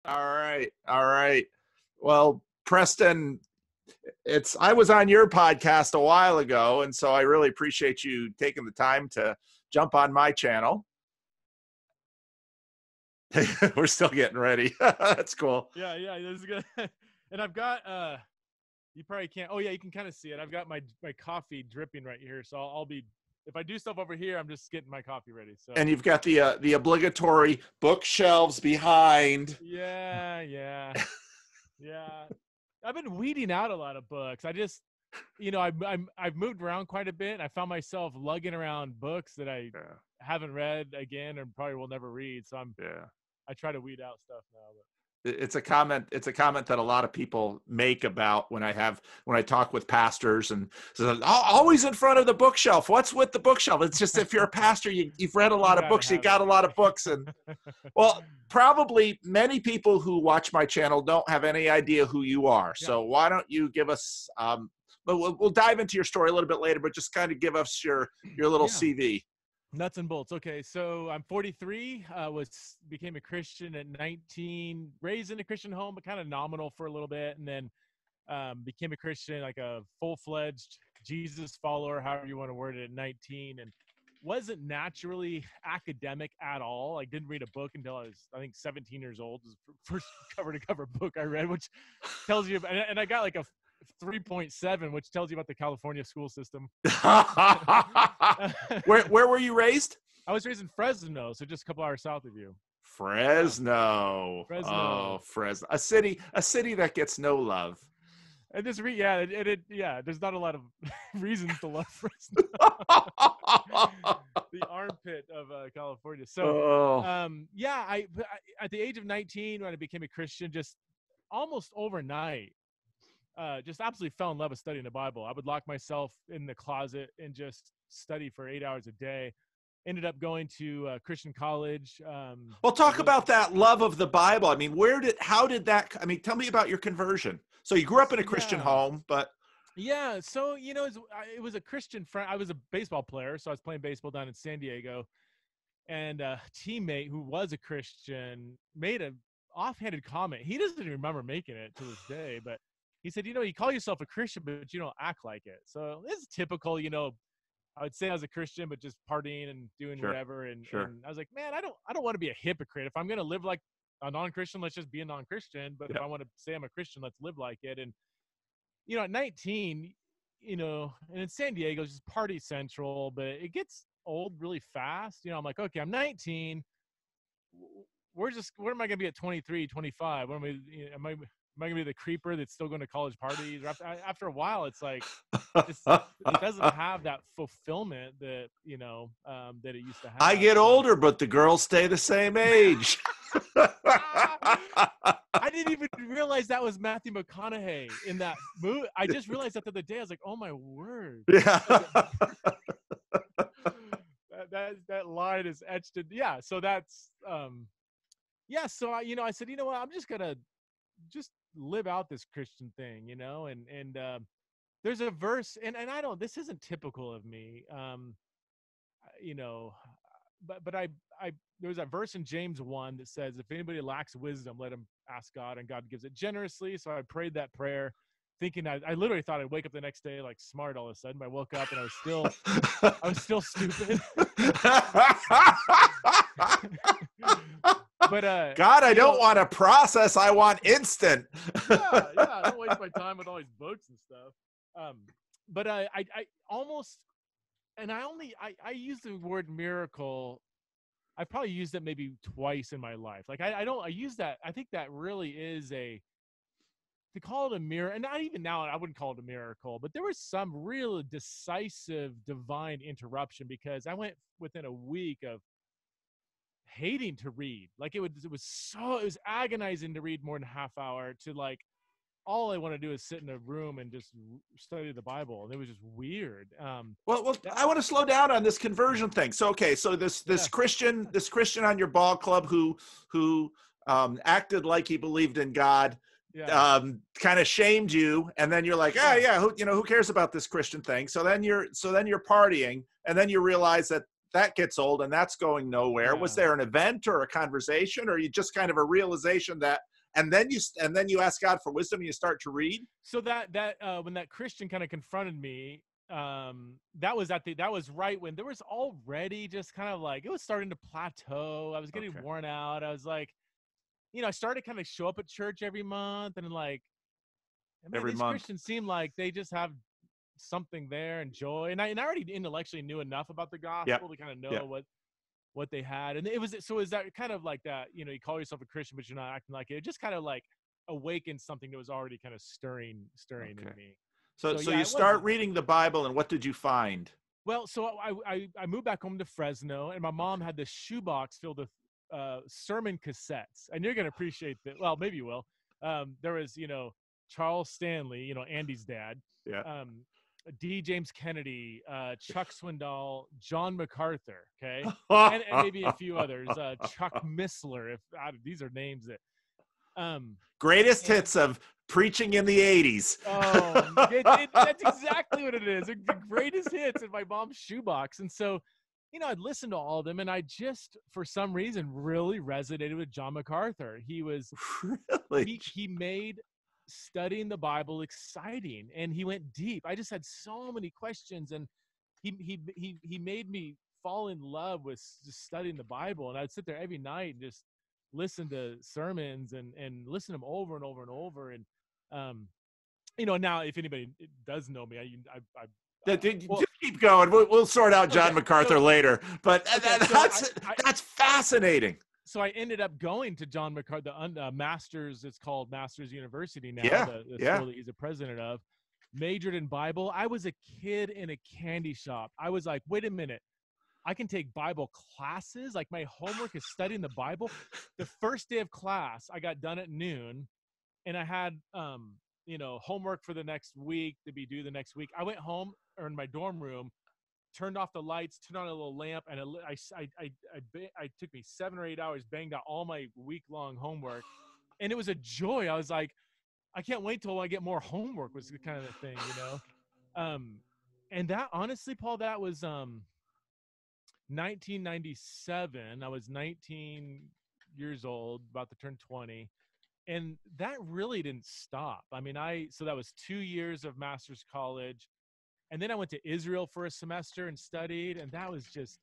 All right. All right. Well, Preston, I was on your podcast a while ago, and so I really appreciate you taking the time to jump on my channel. We're still getting ready. That's cool. Yeah, this is good. And I've got you probably can't. Oh yeah, you can kind of see it. I've got my coffee dripping right here, so I'll be, if I do stuff over here, I'm just getting my coffee ready. So. And you've got the obligatory bookshelves behind. Yeah. I've been weeding out a lot of books. I just, I've moved around quite a bit. And I found myself lugging around books that I haven't read again, and probably will never read. So I try to weed out stuff now. But. It's a comment that a lot of people make about when I talk with pastors, and so always in front of the bookshelf. What's with the bookshelf? It's just, if you're a pastor, you've read a lot of books, you got a lot of books. And well, probably many people who watch my channel don't have any idea who you are. Yeah. So why don't you give us, but we'll dive into your story a little bit later, but just kind of give us your little CV. Nuts and bolts. Okay, so I'm 43. Became a Christian at 19. Raised in a Christian home, but kind of nominal for a little bit, and then became a Christian, like a full-fledged Jesus follower, however you want to word it, at 19. And wasn't naturally academic at all. I didn't read a book until I was, I think, 17 years old. It was the first cover-to-cover book I read, which tells you. And I got like a 3.7, which tells you about the California school system. Where were you raised? I was raised in Fresno, so just a couple hours south of you. Fresno. Oh, Fresno. A city that gets no love. And just there's not a lot of reasons to love Fresno. The armpit of California. So, I at the age of 19, when I became a Christian, just almost overnight, just absolutely fell in love with studying the Bible. I would lock myself in the closet and just study for 8 hours a day. Ended up going to Christian college. Well, talk about that love of the Bible. I mean, how did that, tell me about your conversion. So you grew up in a Christian home, but. Yeah. So, it was a Christian friend. I was a baseball player, so I was playing baseball down in San Diego. And a teammate who was a Christian made an offhanded comment. He doesn't even remember making it to this day, but he said, you call yourself a Christian, but you don't act like it. So it's typical, I would say I was a Christian, but just partying and doing whatever. And I was like, man, I don't want to be a hypocrite. If I'm going to live like a non-Christian, let's just be a non-Christian. But if I want to say I'm a Christian, let's live like it. And, at 19, and in San Diego, it's just party central, but it gets old really fast. I'm like, okay, I'm 19. Where am I going to be at 23, 25? Am I going to be the creeper that's still going to college parties? After a while, it's like, it doesn't have that fulfillment that, that it used to have. I get older, but the girls stay the same age. I didn't even realize that was Matthew McConaughey in that movie. I just realized that the other day. I was like, oh my word. Yeah. that line is etched in. Yeah. So that's, so I said, what, I'm just going to just live out this Christian thing, and there's a verse, and this isn't typical of me, but I there was that verse in James 1 that says, if anybody lacks wisdom, let him ask God, and God gives it generously. So I prayed that prayer thinking, I literally thought I'd wake up the next day like smart all of a sudden, but I woke up and I was still stupid. But God, I don't want to process. I want instant. I don't waste my time with all these books and stuff. But I almost, and I use the word miracle. I probably used it maybe twice in my life. Like I use that. I think that really is to call it a miracle, and not even now, I wouldn't call it a miracle, but there was some real decisive divine interruption, because I went within a week of hating to read. Like it was agonizing to read more than a half hour, to like, all I want to do is sit in a room and just study the Bible. And it was just weird. Well, I want to slow down on this conversion thing. So, okay. So this Christian on your ball club who acted like he believed in God, kind of shamed you. And then you're like, who cares about this Christian thing? So then you're partying, and then you realize that that gets old and that's going nowhere. Yeah. Was there an event or a conversation, or you just kind of a realization that, and then you ask God for wisdom and you start to read? So that when that Christian kind of confronted me, that was right when there was already just kind of like, it was starting to plateau. I was getting worn out. I was like, I started kind of show up at church every month, and like, man, Every these month. Christians seem like they just have something there and joy. And I already intellectually knew enough about the gospel to kind of know what they had. And it was that kind of like that, you call yourself a Christian, but you're not acting like it. It just kind of like awakened something that was already kind of stirring in me. So yeah, you start reading the Bible, and what did you find? Well, so I moved back home to Fresno, and my mom had this shoebox filled with sermon cassettes, and you're gonna appreciate that. Well, maybe you will. There was, Charles Stanley, Andy's dad. Yeah. D. James Kennedy, Chuck Swindoll, John MacArthur, okay, and maybe a few others. Chuck Missler, these are names that. Greatest hits of preaching in the 80s. Oh, that's exactly what it is. The greatest hits in my mom's shoebox. And so, I'd listened to all of them, and I just, for some reason, really resonated with John MacArthur. He was really, he made studying the Bible exciting, and he went deep. I just had so many questions, and he made me fall in love with just studying the Bible. And I'd sit there every night and just listen to sermons and listen to them over and over and over. And now if anybody does know me, just keep going. We'll sort out John MacArthur later. But that's fascinating. So I ended up going to John MacArthur, the Masters. It's called Masters University now. Yeah, the school that he's a president of. Majored in Bible. I was a kid in a candy shop. I was like, wait a minute. I can take Bible classes. Like, my homework is studying the Bible. The first day of class, I got done at noon, and I had, homework for the next week to be due the next week. I went home, or in my dorm room, turned off the lights, turned on a little lamp, and I took me 7 or 8 hours, banged out all my week-long homework, and it was a joy. I was like, I can't wait till I get more homework, was the kind of the thing, and that, honestly, Paul, that was 1997. I was 19 years old, about to turn 20. And that really didn't stop. I mean, so that was 2 years of master's college. And then I went to Israel for a semester and studied. And that was just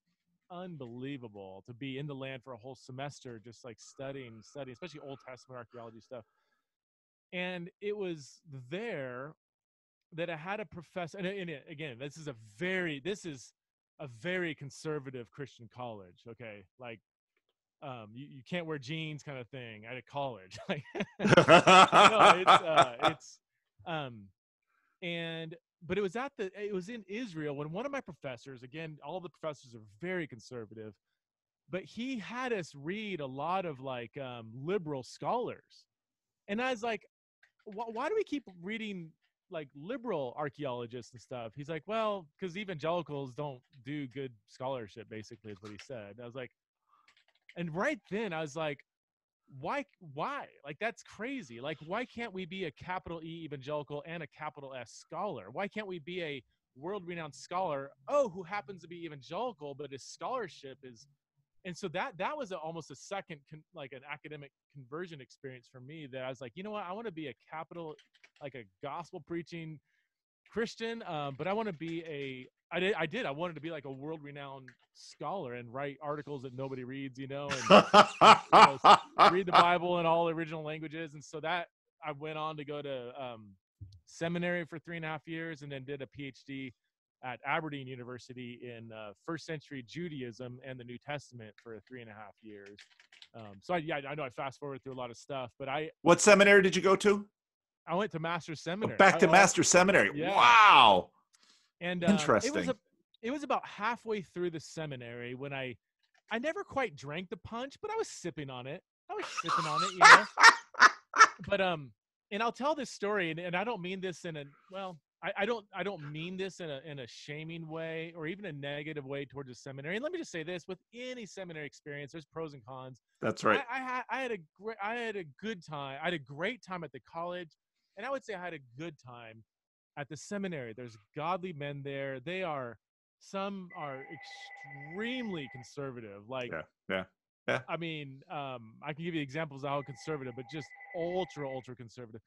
unbelievable to be in the land for a whole semester, just like studying, especially Old Testament archaeology stuff. And it was there that I had a professor. And again, this is a very conservative Christian college. Okay. Like, you can't wear jeans kind of thing at a college. Like, but it was in Israel when one of my professors, again, all the professors are very conservative, but he had us read a lot of like liberal scholars. And I was like, why do we keep reading like liberal archaeologists and stuff? He's like, well, because evangelicals don't do good scholarship, basically, is what he said. I was like, and right then I was like, why? Like, that's crazy. Like, why can't we be a capital E evangelical and a capital S scholar? Why can't we be a world-renowned scholar, who happens to be evangelical, but his scholarship is... And so that was almost a second, like an academic conversion experience for me, that I was like, you know what? I want to be a like a gospel preaching Christian, but I want to be I wanted to be like a world-renowned scholar and write articles that nobody reads, and read the Bible in all original languages. And so that I went on to go to seminary for 3.5 years, and then did a PhD at Aberdeen University in first century Judaism and the New Testament for 3.5 years. So I know I fast forward through a lot of stuff, but what seminary did you go to? I went to Master's Seminary. Back to Master's Seminary. Yeah. Wow. And interesting. It was about halfway through the seminary when I never quite drank the punch, but I was sipping on it. But and I'll tell this story, and I don't mean this in I don't mean this in a shaming way or even a negative way towards a seminary. And let me just say this: with any seminary experience, there's pros and cons. That's right. I had a good time. I had a great time at the college, and I would say I had a good time at the seminary. There's godly men there. They are Some are extremely conservative. Like, Yeah. Yeah. Yeah. I mean, I can give you examples of how conservative, but just ultra conservative.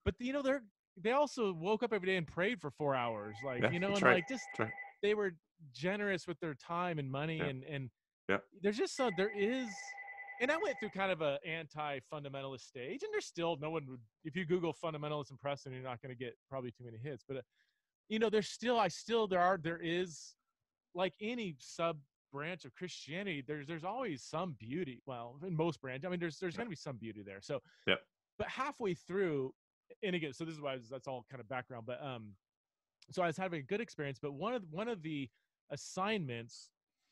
But they also woke up every day and prayed for 4 hours, like, Yeah. That's and right. like just That's right. they were generous with their time and money, Yeah. and Yeah. there's just there is. And I went through kind of a anti-fundamentalist stage, and there's still no one would. If you Google fundamentalist in Preston, you're not going to get probably too many hits. But there's still there is, like any sub branch of Christianity, there's always some beauty. Well, in most branches, I mean, there's Yeah. going to be some beauty there. So, Yeah. but halfway through, and again, so this is why that's all kind of background. But so I was having a good experience. But one of the assignments,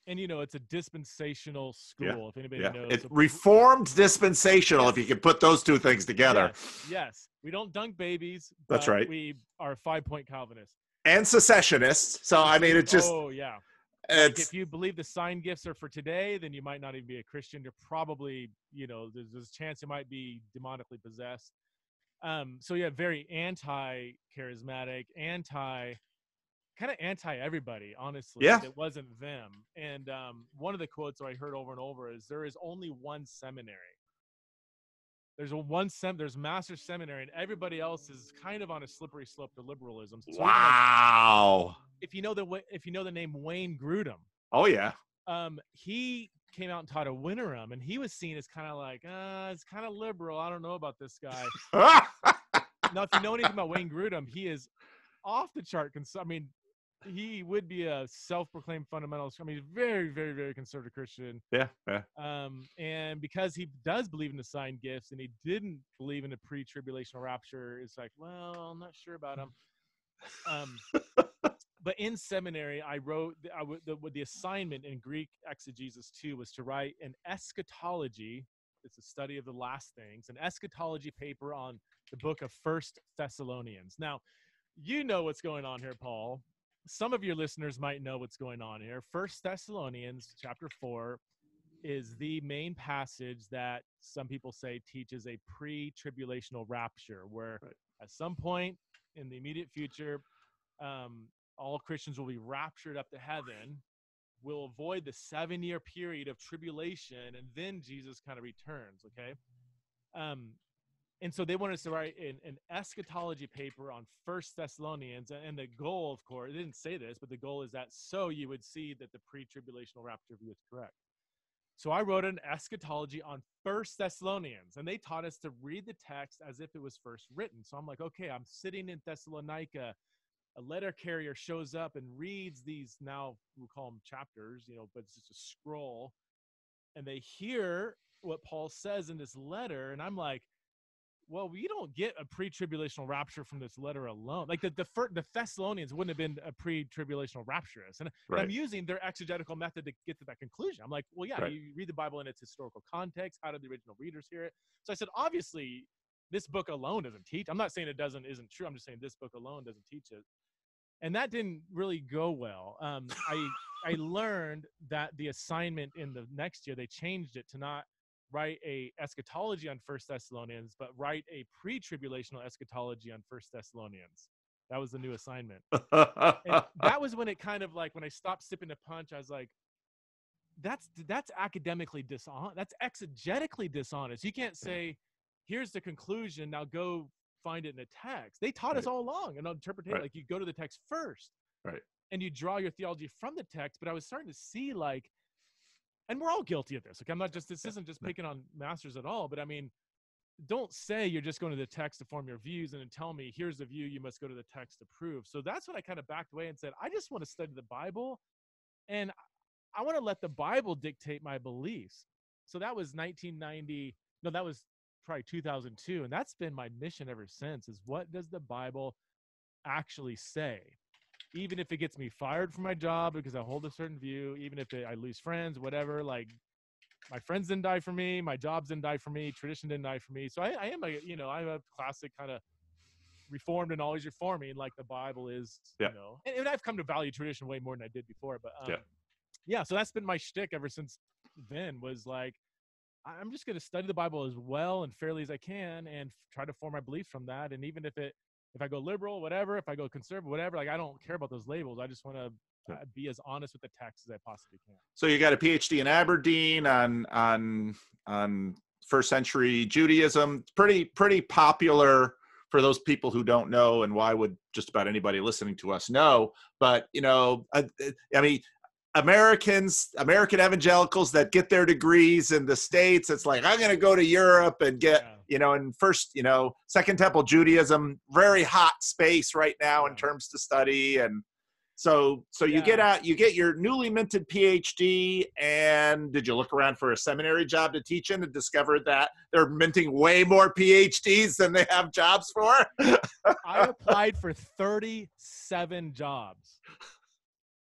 and it's a dispensational Yeah. school, if anybody Yeah. knows. It So, reformed dispensational, if yes, you can put those two things together. yes, we don't dunk babies, That's but right. we are 5-point Calvinists. And secessionists. So I mean, it's just yeah. Like, it's if you believe the sign gifts are for today, then you might not even be a Christian. You're probably, there's a chance you might be demonically possessed. So yeah, very anti-charismatic, kind of anti everybody, honestly. yeah. That wasn't them. And one of the quotes that I heard over and over is, there is only one seminary. There's master's seminary, and everybody else is kind of on a slippery slope to liberalism. So Wow. even like, if you know the name Wayne Grudem, Oh yeah. he came out and taught a Winterim, and he was seen as kind of like, it's kind of liberal. I don't know about this guy. Now, if you know anything about Wayne Grudem, he is off the chart. I mean, he would be a self-proclaimed fundamentalist. I mean, he's very, very, very conservative Christian. Yeah. Yeah. And because he does believe in the sign gifts, and he didn't believe in a pre-tribulational rapture, it's like, well, I'm not sure about him. But in seminary, I wrote the assignment in Greek exegesis 2 was to write an eschatology. It's a study of the last things, an eschatology paper on the book of First Thessalonians. Now, you know what's going on here, Paul. Some of your listeners might know what's going on here. First Thessalonians chapter 4 is the main passage that some people say teaches a pre-tribulational rapture, where at some point in the immediate future, all Christians will be raptured up to heaven. We'll avoid the 7-year period of tribulation, and then Jesus kind of returns, okay? And so they wanted us to write an eschatology paper on First Thessalonians, and the goal, of course, it didn't say this, but the goal is that so you would see that the pre-tribulational rapture view is correct. So I wrote an eschatology on First Thessalonians, and they taught us to read the text as if it was first written. So I'm like, okay, I'm sitting in Thessalonica. A letter carrier shows up and reads these, now we'll call them chapters, but it's just a scroll. And they hear what Paul says in this letter. And I'm like, well, we don't get a pre-tribulational rapture from this letter alone. Like the Thessalonians wouldn't have been a pre-tribulational rapturist. And I'm using their exegetical method to get to that conclusion. I'm like, well, yeah, you read the Bible in its historical context. How did the original readers hear it? So I said, obviously, this book alone doesn't teach. I'm not saying it isn't true. I'm just saying this book alone doesn't teach it. And that didn't really go well. I learned that the assignment in the next year, they changed it to not write a eschatology on First Thessalonians, but write a pre-tribulational eschatology on First Thessalonians. That was the new assignment. And that was when it kind of like, when I stopped sipping the punch, I was like, that's academically dishonest. That's exegetically dishonest. You can't say, here's the conclusion, now go find it in the text. They taught us all along and interpretation. Like, you go to the text first, and you draw your theology from the text. But I was starting to see, like, and we're all guilty of this. Like, I'm not just, this isn't just picking on masters at all, but I mean, don't say you're just going to the text to form your views and then tell me, here's the view, you must go to the text to prove. So that's when I kind of backed away and said, I just want to study the Bible, and I want to let the Bible dictate my beliefs. So that was 1990. No, that was probably 2002. And that's been my mission ever since, is what does the Bible actually say? Even if it gets me fired from my job because I hold a certain view, even if I lose friends, whatever, like, my friends didn't die for me, my jobs didn't die for me, tradition didn't die for me. So I am I'm a classic kind of reformed and always reforming, like the Bible is, and I've come to value tradition way more than I did before. But so that's been my shtick ever since then, was like, I'm just going to study the Bible as well and fairly as I can and try to form my beliefs from that. And even if I go liberal, whatever, if I go conservative, whatever, like, I don't care about those labels. I just want to be as honest with the text as I possibly can. So you got a PhD in Aberdeen on first century Judaism. Pretty popular for those people who don't know, and why would just about anybody listening to us know? But I mean, American evangelicals that get their degrees in the States, it's like, I'm going to go to Europe and get, and first, Second Temple Judaism, very hot space right now in terms to study. And so you get out, you get your newly minted PhD, and did you look around for a seminary job to teach in and discover that they're minting way more PhDs than they have jobs for? I applied for 37 jobs.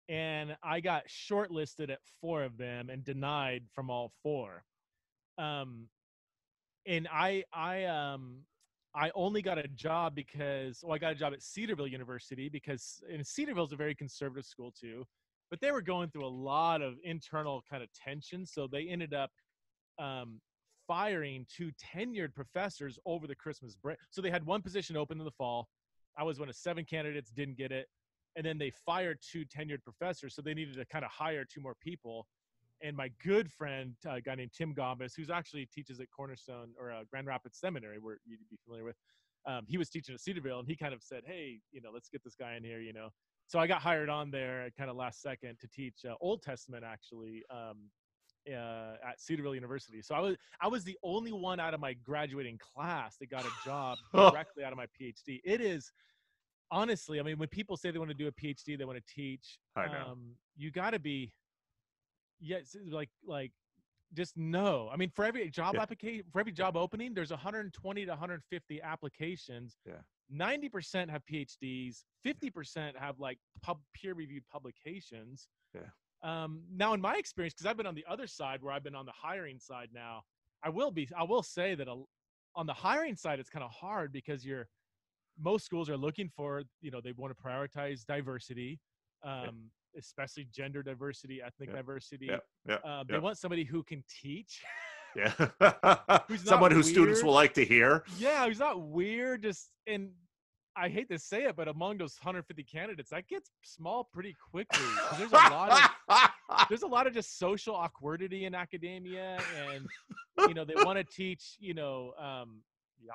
And I got shortlisted at 4 of them and denied from all 4. And I only got a job because, I got a job at Cedarville University and Cedarville is a very conservative school too, but they were going through a lot of internal kind of tension. So they ended up firing 2 tenured professors over the Christmas break. So they had one position open in the fall. I was one of 7 candidates, didn't get it. And then they fired 2 tenured professors, so they needed to kind of hire 2 more people. And my good friend, a guy named Tim Gombas, who's actually teaches at Cornerstone or Grand Rapids Seminary, where you'd be familiar with, he was teaching at Cedarville, and he kind of said, hey, let's get this guy in here, So I got hired on there at kind of last second to teach Old Testament, actually, at Cedarville University. So I was the only one out of my graduating class that got a job directly out of my PhD. It is... Honestly, I mean, when people say they want to do a PhD, they want to teach. I know. You got to be, like, just know. I mean, for every job application, for every job opening, there's 120 to 150 applications. Yeah. 90% have PhDs. 50% have like peer-reviewed publications. Yeah. Now, in my experience, because I've been on the other side, where I've been on the hiring side now, I will say that on the hiring side, it's kind of hard because most schools are looking for, they want to prioritize diversity, especially gender diversity, ethnic diversity. They want somebody who can teach. Yeah. Someone who students will like to hear. Yeah, who's not weird. And I hate to say it, but among those 150 candidates, that gets small pretty quickly. There's a lot of just social awkwardity in academia, and they want to teach,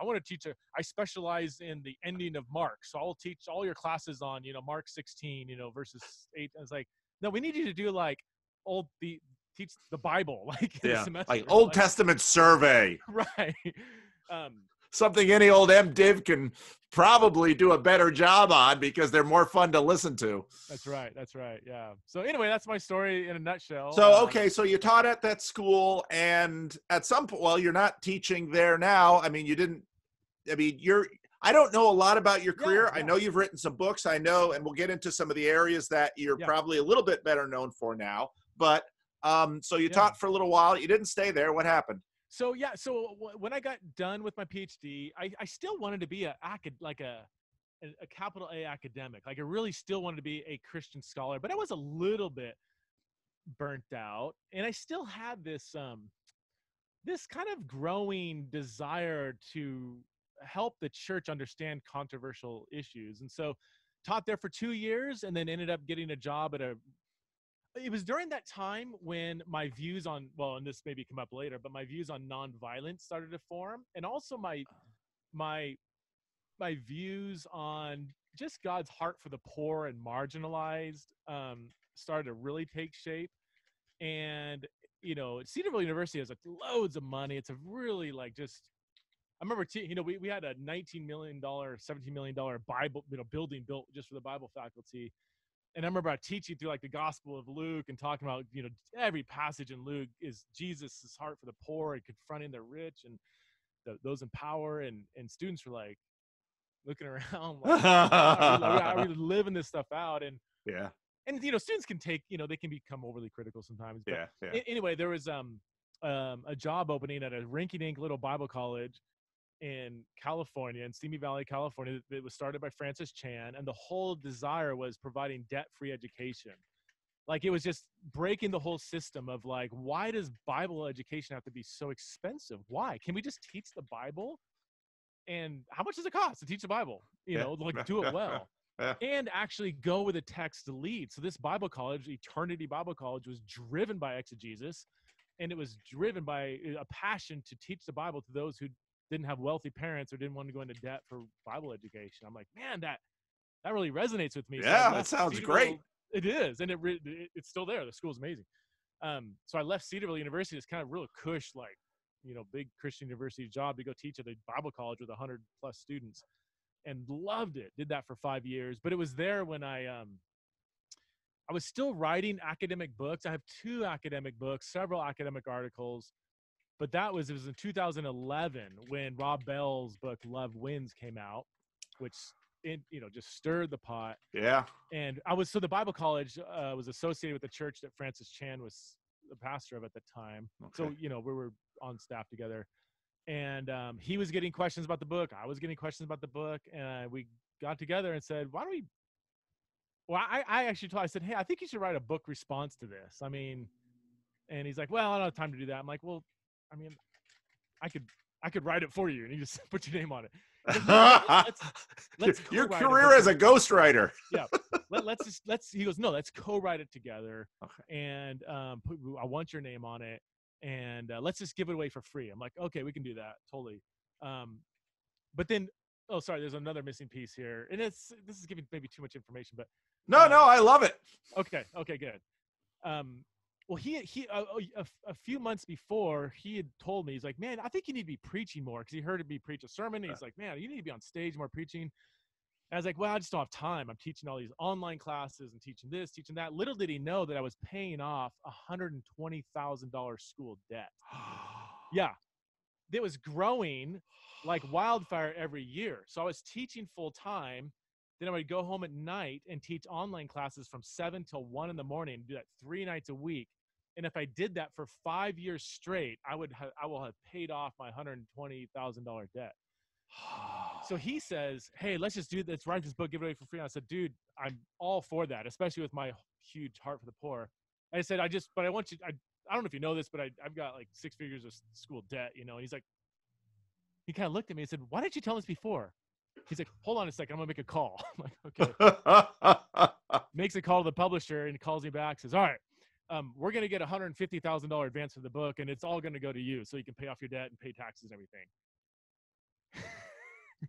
I want to teach I specialize in the ending of Mark. So I'll teach all your classes on, Mark 16, verses 8. I was like, no, we need you to do teach the Bible, like in a semester. Like Old Testament survey. Right. Something any old MDiv can probably do a better job on because they're more fun to listen to. That's right. Yeah. So anyway, that's my story in a nutshell. So, okay. So you taught at that school, and at some point, you're not teaching there now. I mean, I don't know a lot about your career. I know you've written some books. I know, and we'll get into some of the areas that you're probably a little bit better known for now, but so you taught for a little while. You didn't stay there. What happened? So when I got done with my PhD, I still wanted to be a capital A academic. Like I really still wanted to be a Christian scholar, but I was a little bit burnt out, and I still had this kind of growing desire to help the church understand controversial issues. And so taught there for 2 years, and then ended up getting a job it was during that time when my views on, and this maybe come up later, but my views on nonviolence started to form. And also my views on just God's heart for the poor and marginalized started to really take shape. And, Cedarville University has loads of money. It's a really I remember, we had a $19 million, $17 million Bible, building built just for the Bible faculty. And I remember teaching through the Gospel of Luke and talking about, every passage in Luke is Jesus' heart for the poor and confronting the rich and those in power. And students were looking around are we living this stuff out? And students can take, they can become overly critical sometimes. But anyway, there was a job opening at a rinky-dink little Bible college in California, in Simi Valley, California. It was started by Francis Chan, and the whole desire was providing debt-free education. It was just breaking the whole system of why does Bible education have to be so expensive? Why? Can we just teach the Bible? And how much does it cost to teach the Bible? Do it well. and actually go with a text lead. So this Bible college, Eternity Bible College, was driven by exegesis, and it was driven by a passion to teach the Bible to those who didn't have wealthy parents or didn't want to go into debt for Bible education. I'm like, man, that really resonates with me. Yeah, So that sounds great. It is, and it's still there. The school's amazing. So I left Cedarville University. It's kind of real cush, like, big Christian university job to go teach at a Bible college with 100+ students, and loved it. Did that for 5 years. But it was there when I was still writing academic books. I have 2 academic books, several academic articles, but it was in 2011 when Rob Bell's book Love Wins came out, which just stirred the pot. Yeah. And the Bible college was associated with the church that Francis Chan was the pastor of at the time. Okay. So, we were on staff together, and he was getting questions about the book. I was getting questions about the book, and we got together and said, why don't we, I said, hey, I think you should write a book response to this. I mean, and he's like, well, I don't have time to do that. I'm like, well, I mean, I could write it for you, and you just put your name on it. Let's your career as a ghostwriter. Yeah. He goes, no, let's co-write it together. Okay. And I want your name on it, and let's just give it away for free. I'm like, okay, we can do that. Totally. But then, oh, sorry, there's another missing piece here. And this is giving maybe too much information, but no, I love it. Okay, good. Well, he a few months before, he had told me, he's like, man, I think you need to be preaching more, because he heard me preach a sermon. And he's like, man, you need to be on stage more preaching. And I was like, well, I just don't have time. I'm teaching all these online classes and teaching this, teaching that. Little did he know that I was paying off $120,000 school debt. Yeah. It was growing like wildfire every year. So I was teaching full time. Then I would go home at night and teach online classes from 7 till 1 in the morning, do that 3 nights a week. And if I did that for 5 years straight, I will have paid off my $120,000 debt. So he says, hey, let's write this book, give it away for free. And I said, dude, I'm all for that, especially with my huge heart for the poor. I said, but I want you, I don't know if you know this, but I've got like 6 figures of school debt, And he's like, he kind of looked at me and said, why didn't you tell us before? He's like, hold on a second, I'm gonna make a call. I'm like, okay. Makes a call to the publisher, and he calls me back, says, all right, we're gonna get $150,000 advance for the book, and it's all gonna go to you, so you can pay off your debt and pay taxes and everything.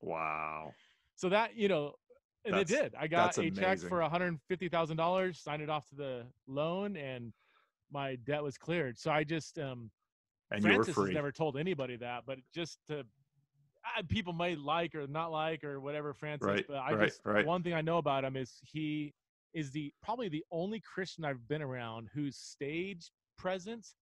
Wow. So that, and it did. I got a check for $150,000, signed it off to the loan, and my debt was cleared. So I just, and Francis has never told anybody that, but just to, people might like or not like or whatever Francis, but one thing I know about him is he is probably the only Christian I've been around whose stage presence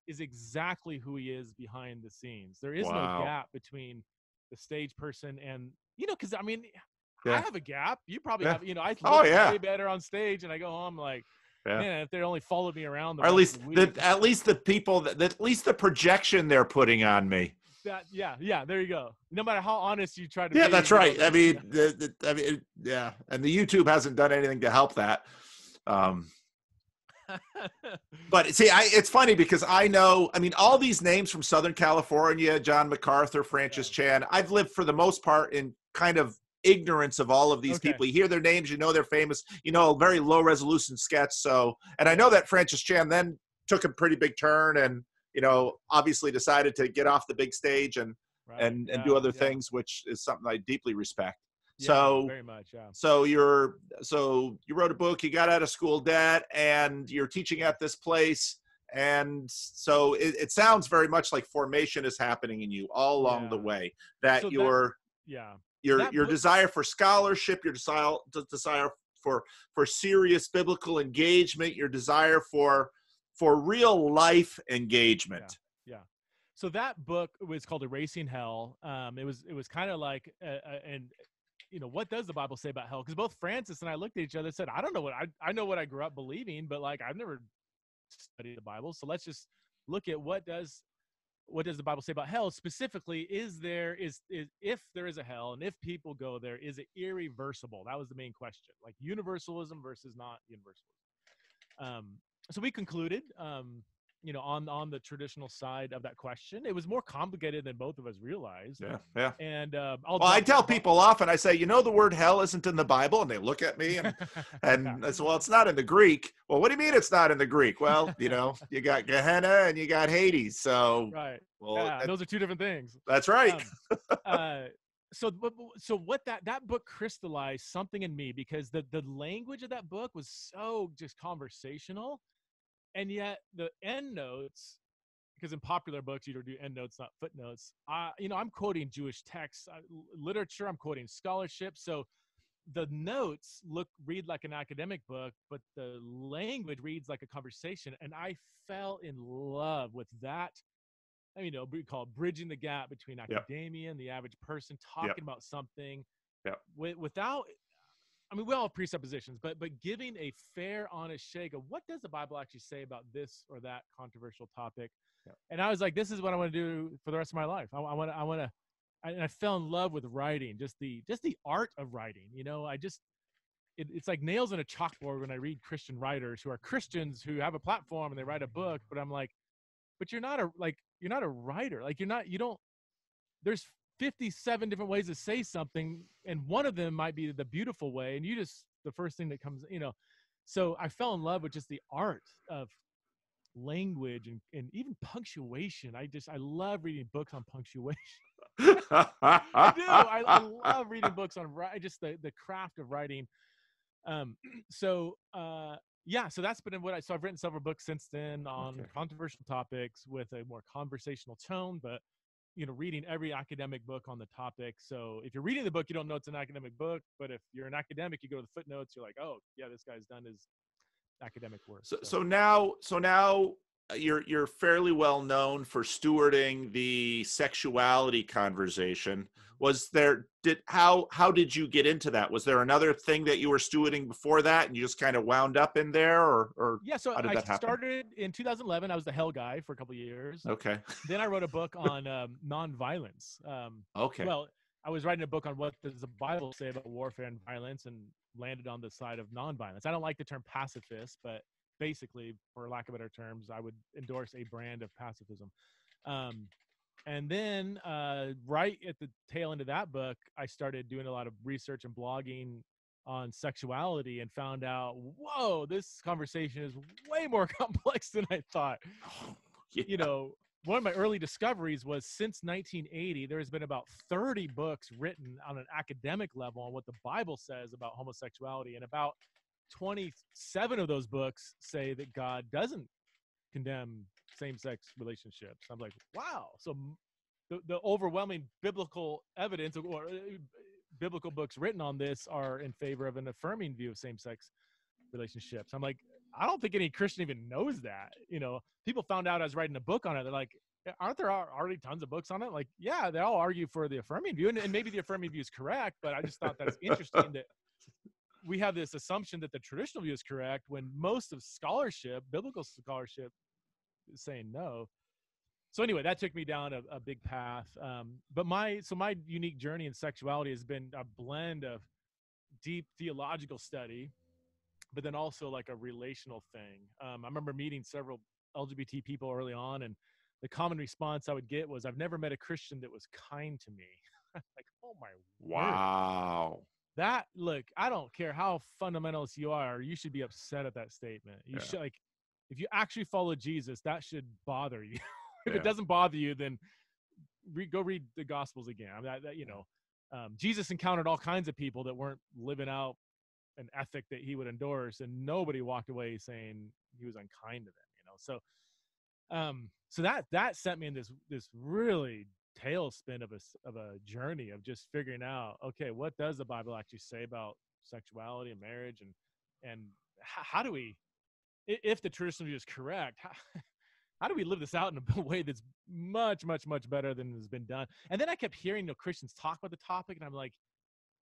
is exactly who he is behind the scenes. There is no gap between the stage person and, because I mean, I have a gap. You probably have, I look way better on stage, and I go home like, man, if they only followed me around, or at least the people at least the projection they're putting on me. There you go. No matter how honest you try to be. Yeah, that's right. I mean, and the YouTube hasn't done anything to help that. But see, it's funny because I know, all these names from Southern California, John MacArthur, Francis Chan, I've lived for the most part in kind of ignorance of all of these people. You hear their names, they're famous, a very low resolution sketch. So, and I know that Francis Chan then took a pretty big turn and, obviously decided to get off the big stage and do other things, which is something I deeply respect. So very much, So you wrote a book, you got out of school debt, and you're teaching at this place. And so it sounds very much like formation is happening in you all along the way, that your desire for scholarship, your desire for serious biblical engagement, your desire for real life engagement. Yeah. So that book was called Erasing Hell. It was kind of like, and what does the Bible say about hell? Because both Francis and I looked at each other and said, I don't know I know what I grew up believing, but like I've never studied the Bible. So let's just look at what does the Bible say about hell? Specifically, if there is a hell, and if people go there, is it irreversible? That was the main question. Like universalism versus not universalism. So we concluded on the traditional side of that question. It was more complicated than both of us realized. Yeah, yeah. And I tell people often, I say, the word hell isn't in the Bible, and they look at me and Yeah. I say, well, it's not in the Greek. Well, what do you mean it's not in the Greek? Well, you got Gehenna and you got Hades. So, Right. well, Yeah, those are two different things. That's right. So what that book crystallized something in me, because the language of that book was so just conversational, and yet the end notes, because in popular books you do end notes, not footnotes. I'm quoting Jewish texts, literature. I'm quoting scholarship. So the notes read like an academic book, but the language reads like a conversation. And I fell in love with that. We call it bridging the gap between academia and the average person, talking about something without. We all have presuppositions, but giving a fair, honest shake of what does the Bible actually say about this or that controversial topic. Yeah. And I was like, this is what I want to do for the rest of my life. And I fell in love with writing, just the art of writing. It's like nails in a chalkboard when I read Christian writers who are Christians who have a platform and they write a book, but I'm like, but you're not a writer. Like there's 57 different ways to say something, and one of them might be the beautiful way, and the first thing that comes, so I fell in love with just the art of language and even punctuation. I love reading books on punctuation. I do. I love reading books on just the craft of writing. So that's been so I've written several books since then on controversial topics with a more conversational tone, but reading every academic book on the topic. So if you're reading the book, you don't know it's an academic book, but if you're an academic, you go to the footnotes, you're like, oh yeah, this guy's done his academic work. So now you're fairly well known for stewarding the sexuality conversation. How did you get into that? Was there another thing that you were stewarding before that and you just kind of wound up in there, or yeah, so how did that happen? Started in 2011. I was the hell guy for a couple of years. Okay. Then I wrote a book on nonviolence. Okay. Well, I was writing a book on what does the Bible say about warfare and violence, and landed on the side of nonviolence. I don't like the term pacifist, but basically, for lack of better terms, I would endorse a brand of pacifism. And then right at the tail end of that book, I started doing a lot of research and blogging on sexuality and found out, whoa, this conversation is way more complex than I thought. Yeah. One of my early discoveries was since 1980, there's been about 30 books written on an academic level on what the Bible says about homosexuality, and about 27 of those books say that God doesn't condemn same-sex relationships. I'm like, wow. So the overwhelming biblical evidence or biblical books written on this are in favor of an affirming view of same-sex relationships. I'm like, I don't think any Christian even knows that. People found out I was writing a book on it. They're like, aren't there already tons of books on it? Like, yeah, they all argue for the affirming view, and maybe the affirming view is correct, but I just thought that's interesting that we have this assumption that the traditional view is correct when most of scholarship, biblical scholarship, is saying no. So anyway, that took me down a big path. But my unique journey in sexuality has been a blend of deep theological study, but then also like a relational thing. I remember meeting several LGBT people early on, and the common response I would get was, I've never met a Christian that was kind to me. Like, oh my wow. Word. Look, I don't care how fundamentalist you are, you should be upset at that statement. You should, like, if you actually follow Jesus, that should bother you. If it doesn't bother you, then go read the Gospels again. Jesus encountered all kinds of people that weren't living out an ethic that he would endorse, and nobody walked away saying he was unkind to them. So that sent me in this really tailspin of a journey of just figuring out, okay, what does the Bible actually say about sexuality and marriage, and how do we, if the traditional view is correct, how do we live this out in a way that's much, much, much better than has been done? And then I kept hearing Christians talk about the topic, and I'm like,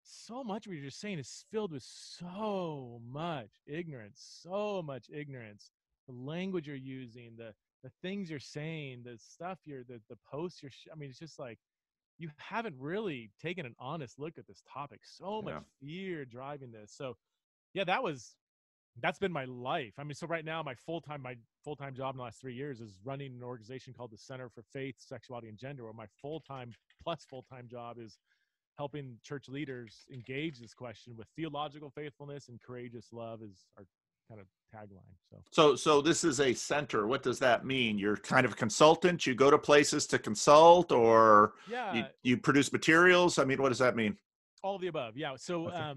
so much of what you're just saying is filled with so much ignorance. The language you're using, the things you're saying, the stuff the posts you're, it's just like, you haven't really taken an honest look at this topic. So much fear driving this. So yeah, that was that's been my life. I mean, so right now my full-time job in the last 3 years is running an organization called the Center for Faith, Sexuality and Gender, where my full-time job is helping church leaders engage this question with theological faithfulness and courageous love is our kind of tagline. So this is a center. What does that mean? You're kind of a consultant. You go to places to consult, or you produce materials. I mean, what does that mean? All of the above. Yeah. So Okay.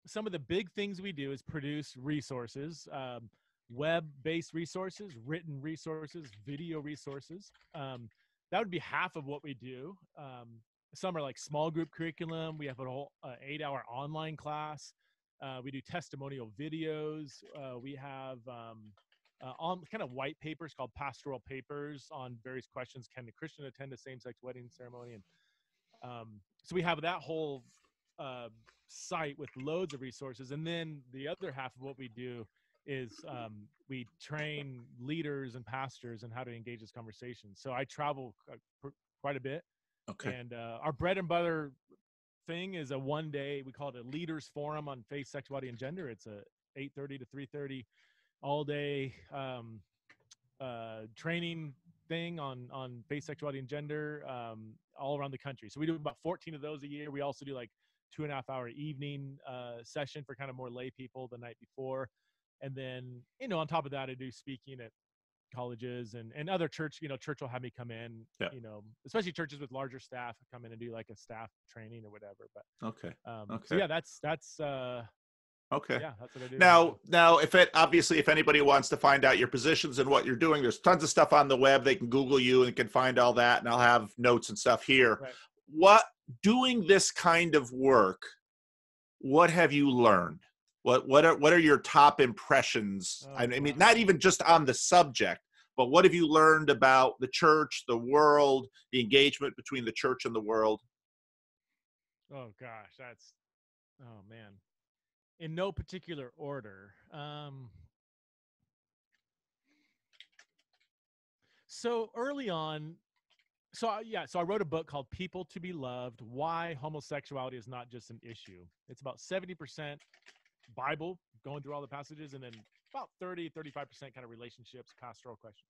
some of the big things we do is produce resources, web-based resources, written resources, video resources. That would be half of what we do. Some are like small group curriculum. We have a whole 8-hour online class. We do testimonial videos. We have on kind of white papers called pastoral papers on various questions. Can a Christian attend a same-sex wedding ceremony? And so we have that whole site with loads of resources. And then the other half of what we do is we train leaders and pastors in how to engage this conversation. So I travel quite a bit. Okay. And our bread and butter thing is a one-day, we call it a leaders forum on faith, sexuality, and gender. It's a 8:30 to 3:30 all-day training thing on faith, sexuality, and gender all around the country. So we do about 14 of those a year. We also do like 2.5-hour evening session for kind of more lay people the night before. And then, on top of that, I do speaking at colleges and other church will have me come in, especially churches with larger staff, come in and do like a staff training or whatever. But okay. So yeah, that's okay. Yeah, that's what I do. Now, if anybody wants to find out your positions and what you're doing, there's tons of stuff on the web. They can Google you and can find all that. And I'll have notes and stuff here. Right. Doing this kind of work, what have you learned? What are your top impressions? I mean, not even just on the subject, but what have you learned about the church, the world, the engagement between the church and the world? Oh gosh, oh man. In no particular order. So early on, so I wrote a book called People to Be Loved, Why Homosexuality is Not Just an Issue. It's about 70% Bible, going through all the passages, and then about 35% kind of relationships, pastoral questions.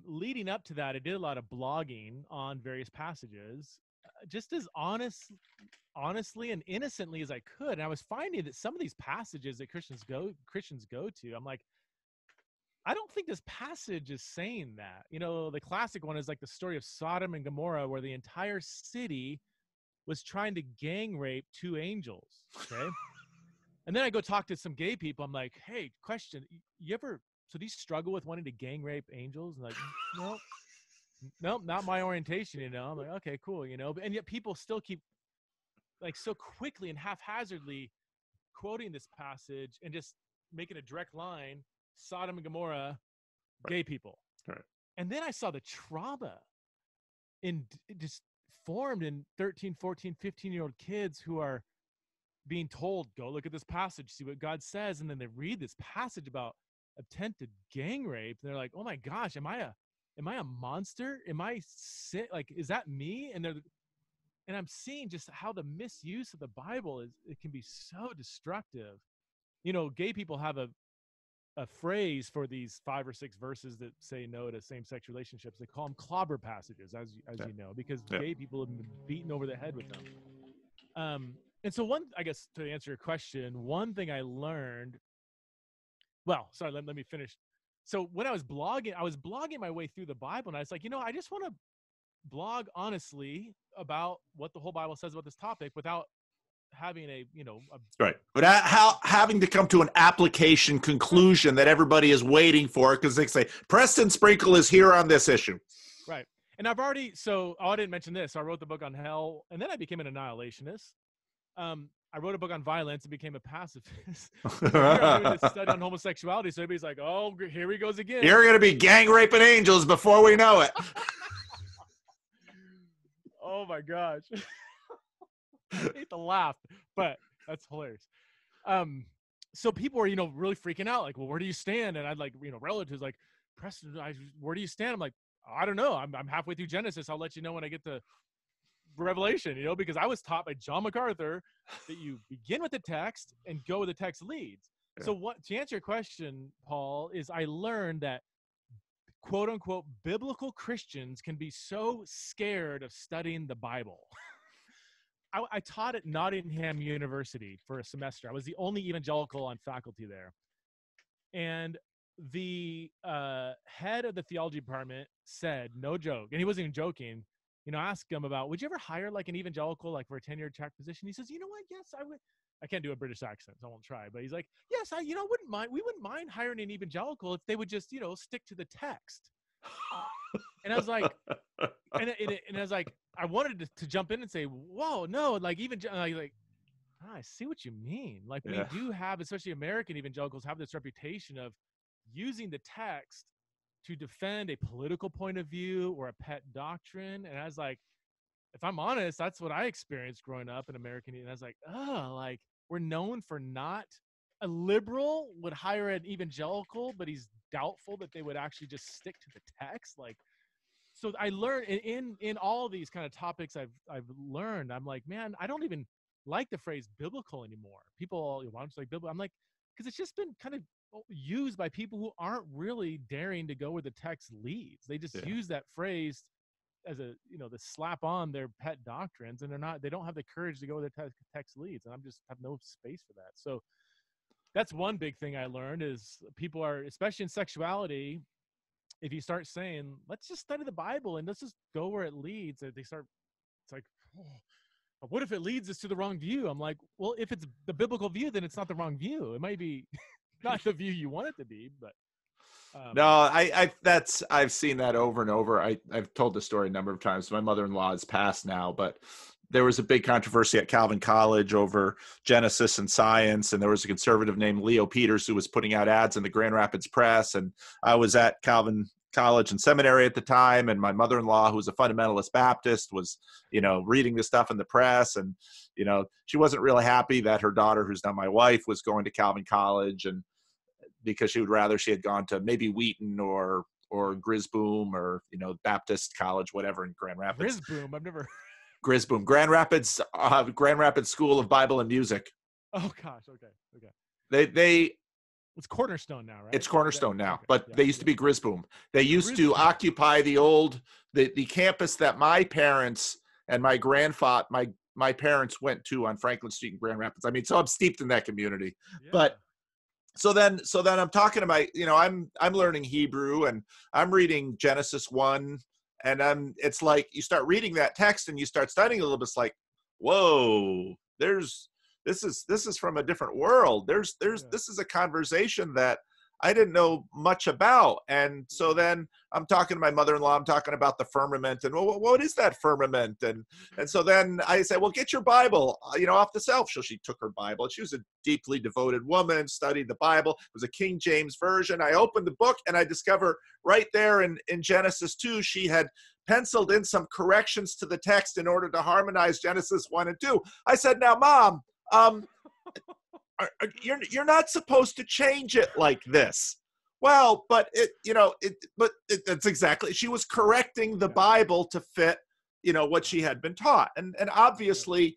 Leading up to that, I did a lot of blogging on various passages, just as honestly and innocently as I could. And I was finding that some of these passages that Christians go to, I'm like, I don't think this passage is saying that. The classic one is like the story of Sodom and Gomorrah, where the entire city was trying to gang rape 2 angels. Okay. And then I go talk to some gay people. I'm like, hey, question, so do you struggle with wanting to gang rape angels? And like, no, not my orientation, I'm like, okay, cool, and yet people still keep like so quickly and haphazardly quoting this passage and just making a direct line, Sodom and Gomorrah, gay people. Right. And then I saw the trauma just formed in 13, 14, 15-year-old kids who are being told, go look at this passage, see what God says. And then they read this passage about attempted gang rape. And they're like, oh my gosh, am I a monster? Am I sick? Like, is that me? And I'm seeing just how the misuse of the Bible it can be so destructive. Gay people have a phrase for these 5 or 6 verses that say no to same-sex relationships. They call them clobber passages, as you know, because gay people have been beaten over the head with them. And so I guess to answer your question, one thing I learned, let me finish. So when I was blogging my way through the Bible, and I was like, I just want to blog honestly about what the whole Bible says about this topic without having right. Without having to come to an application conclusion that everybody is waiting for, because they say, Preston Sprinkle is here on this issue. Right. And I didn't mention this. So I wrote the book on hell, and then I became an annihilationist. I wrote a book on violence and became a pacifist. Here I'm doing this study on homosexuality, so everybody's like, oh, here he goes again. You're going to be gang raping angels before we know it. Oh my gosh. I hate to laugh, but that's hilarious. So people were, really freaking out, like, well, where do you stand? And I'd like, relatives like, Preston, where do you stand? I'm like, I don't know. I'm halfway through Genesis. I'll let you know when I get to Revelation, because I was taught by John MacArthur that you begin with the text and go where the text leads. So what, to answer your question, Paul, is I learned that quote unquote biblical Christians can be so scared of studying the Bible. I taught at Nottingham University for a semester. I was the only evangelical on faculty there. And the head of the theology department said, no joke, and he wasn't even joking, asked him about, would you ever hire like an evangelical, like for a tenure track position? He says, you know what? Yes, I would. I can't do a British accent, so I won't try. But he's like, yes, wouldn't mind. We wouldn't mind hiring an evangelical if they would just, stick to the text. And I was like, and I was like, I wanted to jump in and say, whoa, no, like I see what you mean. Like we do have, especially American evangelicals, have this reputation of using the text to defend a political point of view or a pet doctrine. And I was like, if I'm honest, that's what I experienced growing up in American. And I was like, oh, like we're known for not, a liberal would hire an evangelical, but he's doubtful that they would actually just stick to the text. Like, so I learned in all these kind of topics I've learned, I'm like, man, I don't even like the phrase biblical anymore. People, why don't you like biblical? I'm like, because it's just been kind of used by people who aren't really daring to go where the text leads. They just use that phrase as a, to slap on their pet doctrines, and they don't have the courage to go where the text leads. And I'm just have no space for that. So that's one big thing I learned is people are, especially in sexuality, if you start saying, let's just study the Bible and let's just go where it leads, it's like, oh, what if it leads us to the wrong view? I'm like, well, if it's the biblical view, then it's not the wrong view. It might be not the view you want it to be, but. No, I've seen that over and over. I've told the story a number of times. My mother-in-law is passed now, but there was a big controversy at Calvin College over Genesis and science. And there was a conservative named Leo Peters who was putting out ads in the Grand Rapids press. And I was at Calvin College and Seminary at the time. And my mother-in-law, who was a fundamentalist Baptist, was, reading this stuff in the press. And, she wasn't really happy that her daughter, who's now my wife, was going to Calvin College, and because she would rather she had gone to maybe Wheaton or Grisboom or, Baptist College, whatever, in Grand Rapids. Grisboom, I've never. Grisboom, Grand Rapids School of Bible and Music. Oh gosh, okay. They it's Cornerstone now, right? It's Cornerstone now, but they used to be Grisboom. They used to occupy the campus that my parents and my grandfather, my parents went to on Franklin Street in Grand Rapids. I mean, so I'm steeped in that community. Yeah. But so then I'm talking about, I'm learning Hebrew and I'm reading Genesis 1. And it's like you start reading that text and you start studying a little bit. It's like, whoa, this is from a different world. This is a conversation that I didn't know much about. And so then I'm talking to my mother-in-law, I'm talking about the firmament and what is that firmament? And so then I said, well, get your Bible, off the shelf. So she took her Bible. She was a deeply devoted woman, studied the Bible. It was a King James version. I opened the book and I discover right there in Genesis 2, she had penciled in some corrections to the text in order to harmonize Genesis 1 and 2. I said, now, Mom, you're not supposed to change it like this. Well, but that's exactly, she was correcting the Bible to fit, what she had been taught. And obviously,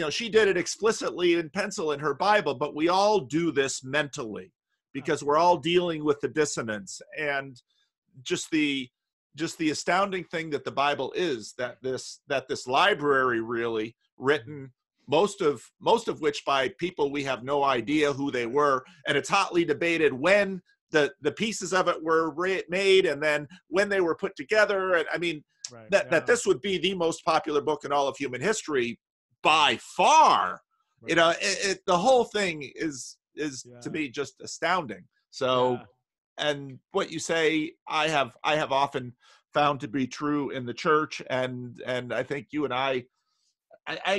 she did it explicitly in pencil in her Bible, but we all do this mentally because we're all dealing with the dissonance and just the astounding thing that the Bible is, that this library really written, most of which by people we have no idea who they were, and it's hotly debated when the pieces of it were made and then when they were put together. And I mean, that this would be the most popular book in all of human history by far. The whole thing is to me just astounding. So, and what you say, I have often found to be true in the church, and I think you and I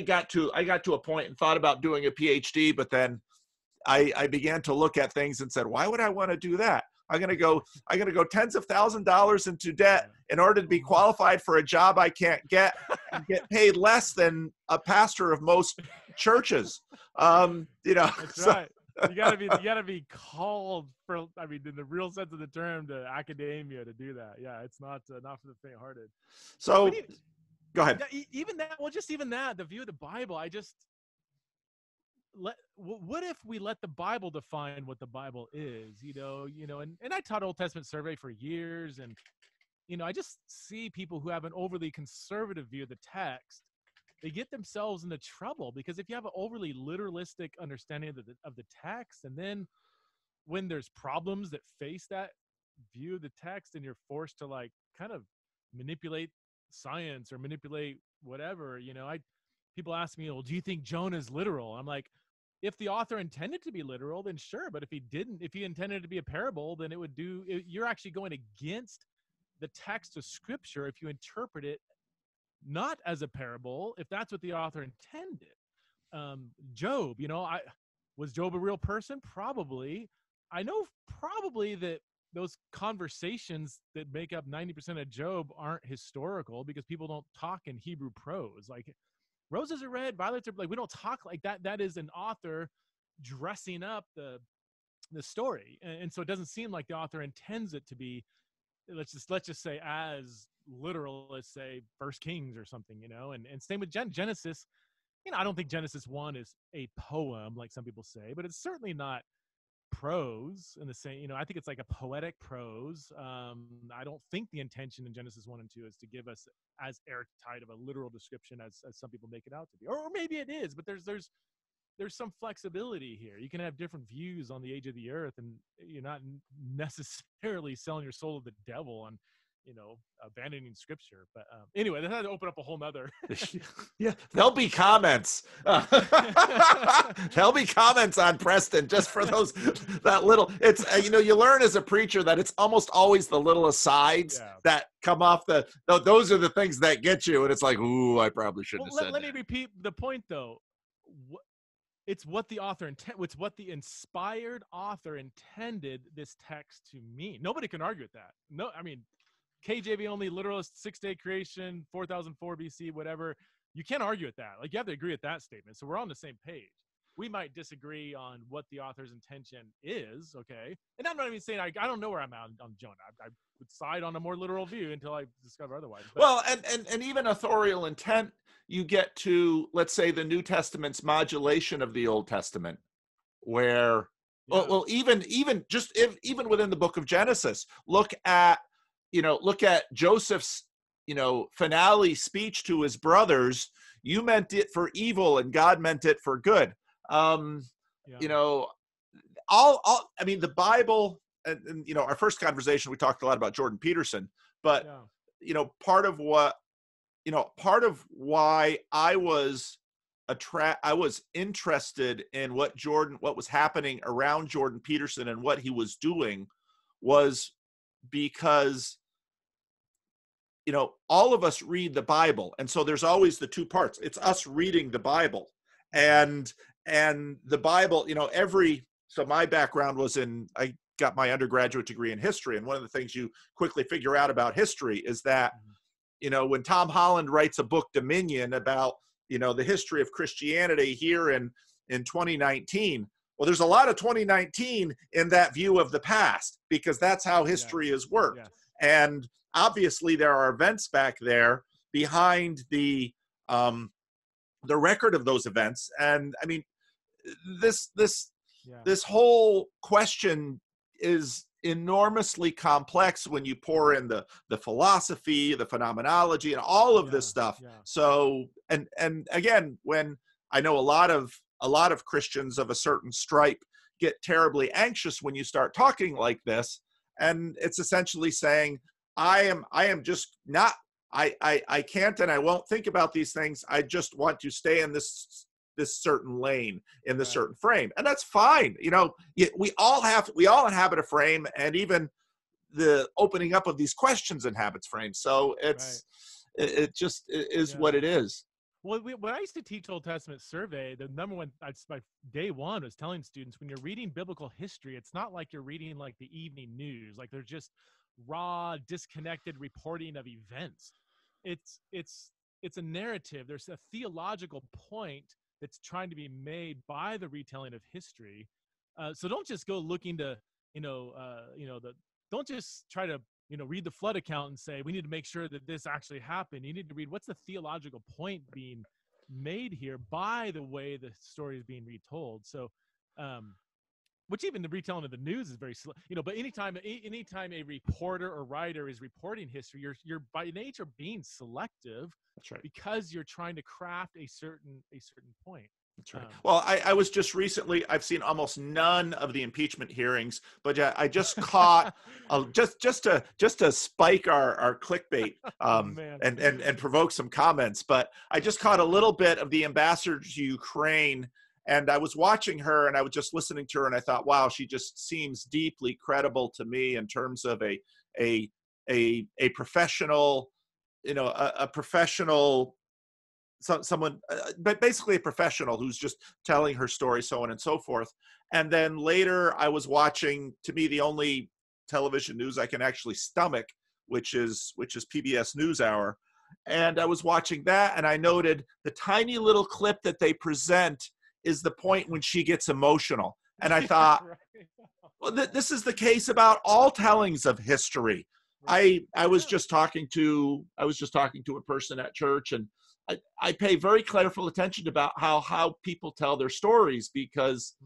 got to a point and thought about doing a PhD, but then I began to look at things and said, why would I want to do that? I'm going to go tens of $1,000s into debt in order to be qualified for a job I can't get and get paid less than a pastor of most churches. That's right. You gotta be called for, I mean, in the real sense of the term, to academia to do that. Yeah, it's not for the faint-hearted. So go ahead. Even that, the view of the Bible, I just, what if we let the Bible define what the Bible is? And I taught Old Testament survey for years, and I just see people who have an overly conservative view of the text. They get themselves into trouble, because if you have an overly literalistic understanding of the text, and then when there's problems that face that view of the text, and you're forced to like kind of manipulate science or manipulate whatever, people ask me, well, do you think Jonah is literal? I'm like, if the author intended to be literal, then sure. But if he intended it to be a parable, then you're actually going against the text of scripture if you interpret it not as a parable, if that's what the author intended. Job, was Job a real person? Probably. I know probably that those conversations that make up 90% of Job aren't historical, because people don't talk in Hebrew prose. Like, roses are red, violets are like, we don't talk like that. That is an author dressing up the story. And so it doesn't seem like the author intends it to be, let's just say, as literal as, say, First Kings or something, and same with Genesis. I don't think Genesis 1 is a poem like some people say, but it's certainly not prose in the same, I think it's like a poetic prose. I don't think the intention in Genesis 1 and 2 is to give us as airtight of a literal description as some people make it out to be, or maybe it is, but there's some flexibility here. You can have different views on the age of the earth, and you're not necessarily selling your soul to the devil on, abandoning scripture. But anyway, that had to open up a whole nother. Yeah, there'll be comments. There'll be comments on Preston just for that little. It's you learn as a preacher that it's almost always the little asides that come off those are the things that get you, and it's like, ooh, I probably shouldn't have said that. Let me repeat the point though. It's what the author it's what the inspired author intended this text to mean. Nobody can argue with that. No, I mean, KJV only, literalist, 6-day creation, 4004 BC, whatever. You can't argue with that. Like, you have to agree with that statement. So we're on the same page. We might disagree on what the author's intention is, okay? And I'm not even saying I don't know where I'm at on Jonah. I would side on a more literal view until I discover otherwise. But, well, and even authorial intent, you get to, let's say, the New Testament's modulation of the Old Testament, where, even within the book of Genesis, look at Joseph's, finale speech to his brothers. You meant it for evil, and God meant it for good. The Bible, and our first conversation, we talked a lot about Jordan Peterson, but part of why I was interested in what was happening around Jordan Peterson and what he was doing was because all of us read the Bible, and so there's always the two parts. It's us reading the Bible, and the Bible, so my background was I got my undergraduate degree in history, and one of the things you quickly figure out about history is that when Tom Holland writes a book, Dominion, about the history of Christianity here in 2019, well, there's a lot of 2019 in that view of the past, because that's how history has worked. Yes. And obviously there are events back there behind the record of those events. And I mean, this whole question is enormously complex when you pour in the philosophy, the phenomenology, and all of this stuff. So, and again, when I know a lot of Christians of a certain stripe get terribly anxious when you start talking like this, and it's essentially saying, I am just not, I can't and I won't think about these things. I just want to stay in this certain lane, in this certain frame. And that's fine. We all inhabit a frame, and even the opening up of these questions inhabits frames. So it just is what it is. Well, when I used to teach Old Testament survey, the number one, my day one was telling students, when you're reading biblical history, it's not like you're reading like the evening news, like they're just raw, disconnected reporting of events. It's a narrative. There's a theological point that's trying to be made by the retelling of history. So don't just go looking to, don't just try to, read the flood account and say, we need to make sure that this actually happened. You need to read, what's the theological point being made here by the way the story is being retold. So, which even the retelling of the news is very slow, but anytime a reporter or writer is reporting history, you're by nature being selective. That's right. Because you're trying to craft a certain point. That's right. Well, I was just recently, I've seen almost none of the impeachment hearings, but I just caught just to spike our clickbait and provoke some comments. But I just caught a little bit of the ambassador to Ukraine, and I was watching her and I was just listening to her, and I thought, wow, she just seems deeply credible to me in terms of a professional, a professional. Someone, but basically a professional who's just telling her story, so on and so forth. And then later I was watching, to me, the only television news I can actually stomach, which is PBS NewsHour. And I was watching that, and I noted the tiny little clip that they present is the point when she gets emotional. And I thought, well, this is the case about all tellings of history. I was just talking to a person at church, and I pay very careful attention about how people tell their stories, because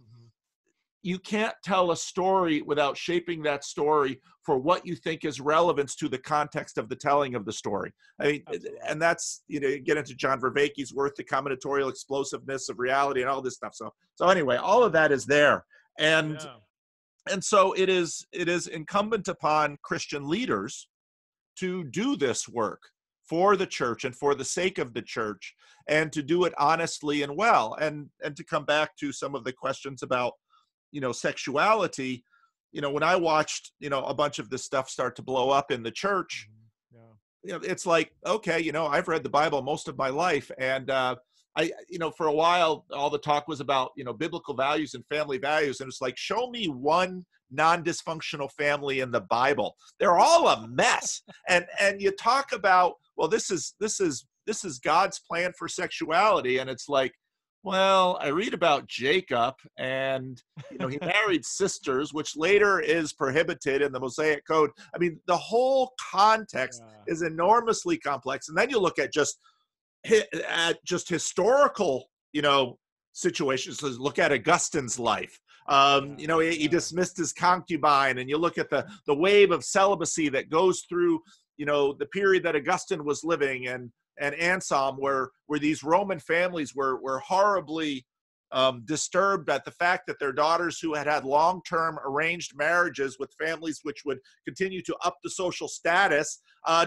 you can't tell a story without shaping that story for what you think is relevance to the context of the telling of the story. I mean, and that's, you get into John Vervaeke's work, the combinatorial explosiveness of reality and all this stuff. So anyway, all of that is there. And so it is incumbent upon Christian leaders to do this work for the church and for the sake of the church, and to do it honestly and well. And to come back to some of the questions about, sexuality, when I watched, a bunch of this stuff start to blow up in the church, it's like, okay, I've read the Bible most of my life. And, for a while, all the talk was about, biblical values and family values. And it's like, show me one non-dysfunctional family in the Bible. They're all a mess. And you talk about, well, this is God's plan for sexuality. And it's like, well, I read about Jacob, and, he married sisters, which later is prohibited in the Mosaic Code. I mean, the whole context is enormously complex. And then you look at just historical, situations. Look at Augustine's life. He dismissed his concubine, and you look at the wave of celibacy that goes through, the period that Augustine was living, and Anselm, where these Roman families were horribly disturbed at the fact that their daughters, who had long-term arranged marriages with families which would continue to up the social status,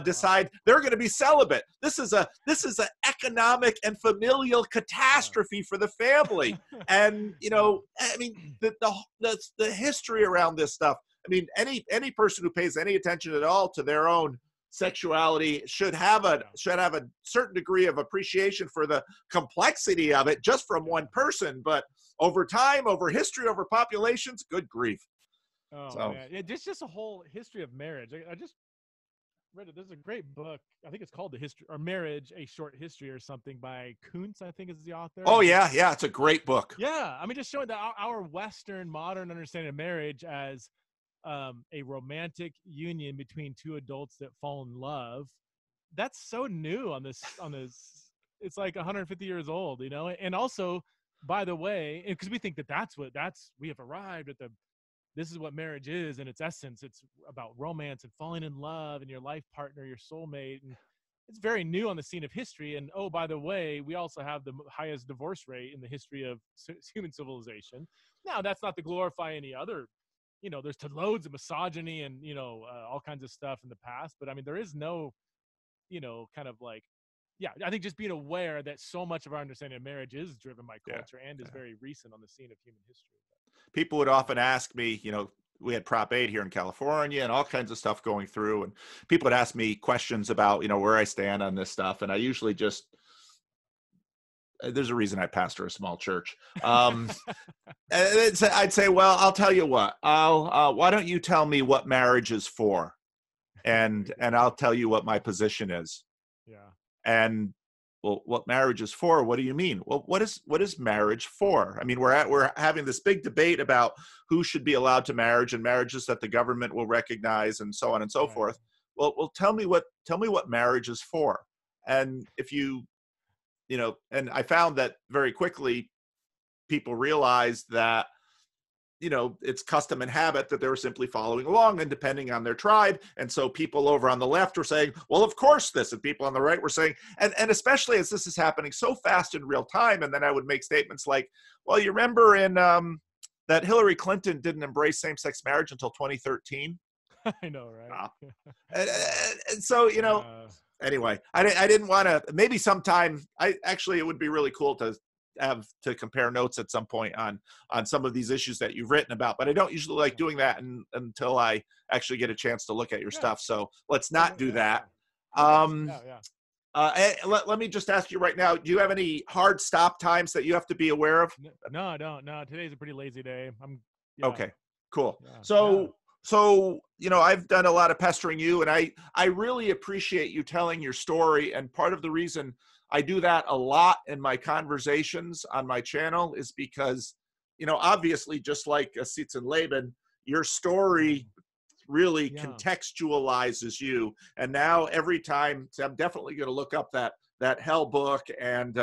decide they're going to be celibate. This is an economic and familial catastrophe for the family. And I mean, the history around this stuff. I mean, any person who pays any attention at all to their own sexuality should have a certain degree of appreciation for the complexity of it, just from one person. But over time, over history, over populations, good grief. Man, just a whole history of marriage. I just read it. There's a great book. I think it's called The History or Marriage: A Short History or something by Kuntz, I think is the author. Oh yeah, it's a great book. Yeah, I mean, just showing that our Western modern understanding of marriage as a romantic union between two adults that fall in love. That's so new on this. It's like 150 years old, and also, by the way, because we think we have arrived at this is what marriage is in its essence. It's about romance and falling in love and your life partner, your soulmate. And it's very new on the scene of history. And oh, by the way, we also have the highest divorce rate in the history of human civilization. Now, that's not to glorify any other, there's loads of misogyny and, all kinds of stuff in the past. But I mean, there is no, kind of like, I think just being aware that so much of our understanding of marriage is driven by culture and is very recent on the scene of human history. People would often ask me, we had Prop 8 here in California and all kinds of stuff going through. And people would ask me questions about, where I stand on this stuff. And I usually just, there's a reason I pastor a small church. I'd say, well, I'll tell you what, why don't you tell me what marriage is for? And I'll tell you what my position is. Yeah. And well, what marriage is for? What do you mean? Well, what is marriage for? I mean, we're having this big debate about who should be allowed to marriage and marriages that the government will recognize and so on and so forth. Well, tell me what marriage is for. And if you and I found that very quickly people realized that, it's custom and habit that they were simply following along and depending on their tribe. And so people over on the left were saying, well, of course this, and people on the right were saying, and especially as this is happening so fast in real time. And then I would make statements like, well, you remember in that Hillary Clinton didn't embrace same-sex marriage until 2013. I know, right? And so, anyway, I didn't want to, maybe sometime, it would be really cool to have to compare notes at some point on some of these issues that you've written about, but I don't usually like doing that until I actually get a chance to look at your stuff. So let's not do that. Let me just ask you right now, do you have any hard stop times that you have to be aware of? No, I don't. No, today's a pretty lazy day. Okay, cool. So, I've done a lot of pestering you, and I really appreciate you telling your story. And part of the reason I do that a lot in my conversations on my channel is because, obviously, just like Sitz and Laban, your story really contextualizes you. And now every time, so I'm definitely going to look up that Hell book and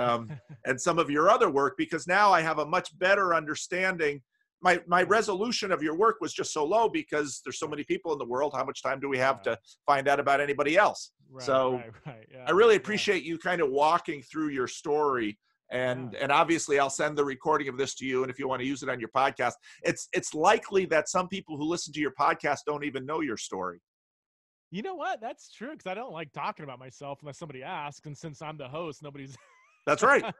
some of your other work, because now I have a much better understanding. My resolution of your work was just so low because there's so many people in the world. How much time do we have to find out about anybody else? I really appreciate you kind of walking through your story. And obviously I'll send the recording of this to you. And if you want to use it on your podcast, it's likely that some people who listen to your podcast don't even know your story. You know what? That's true. Cause I don't like talking about myself unless somebody asks. And since I'm the host, nobody's. That's right.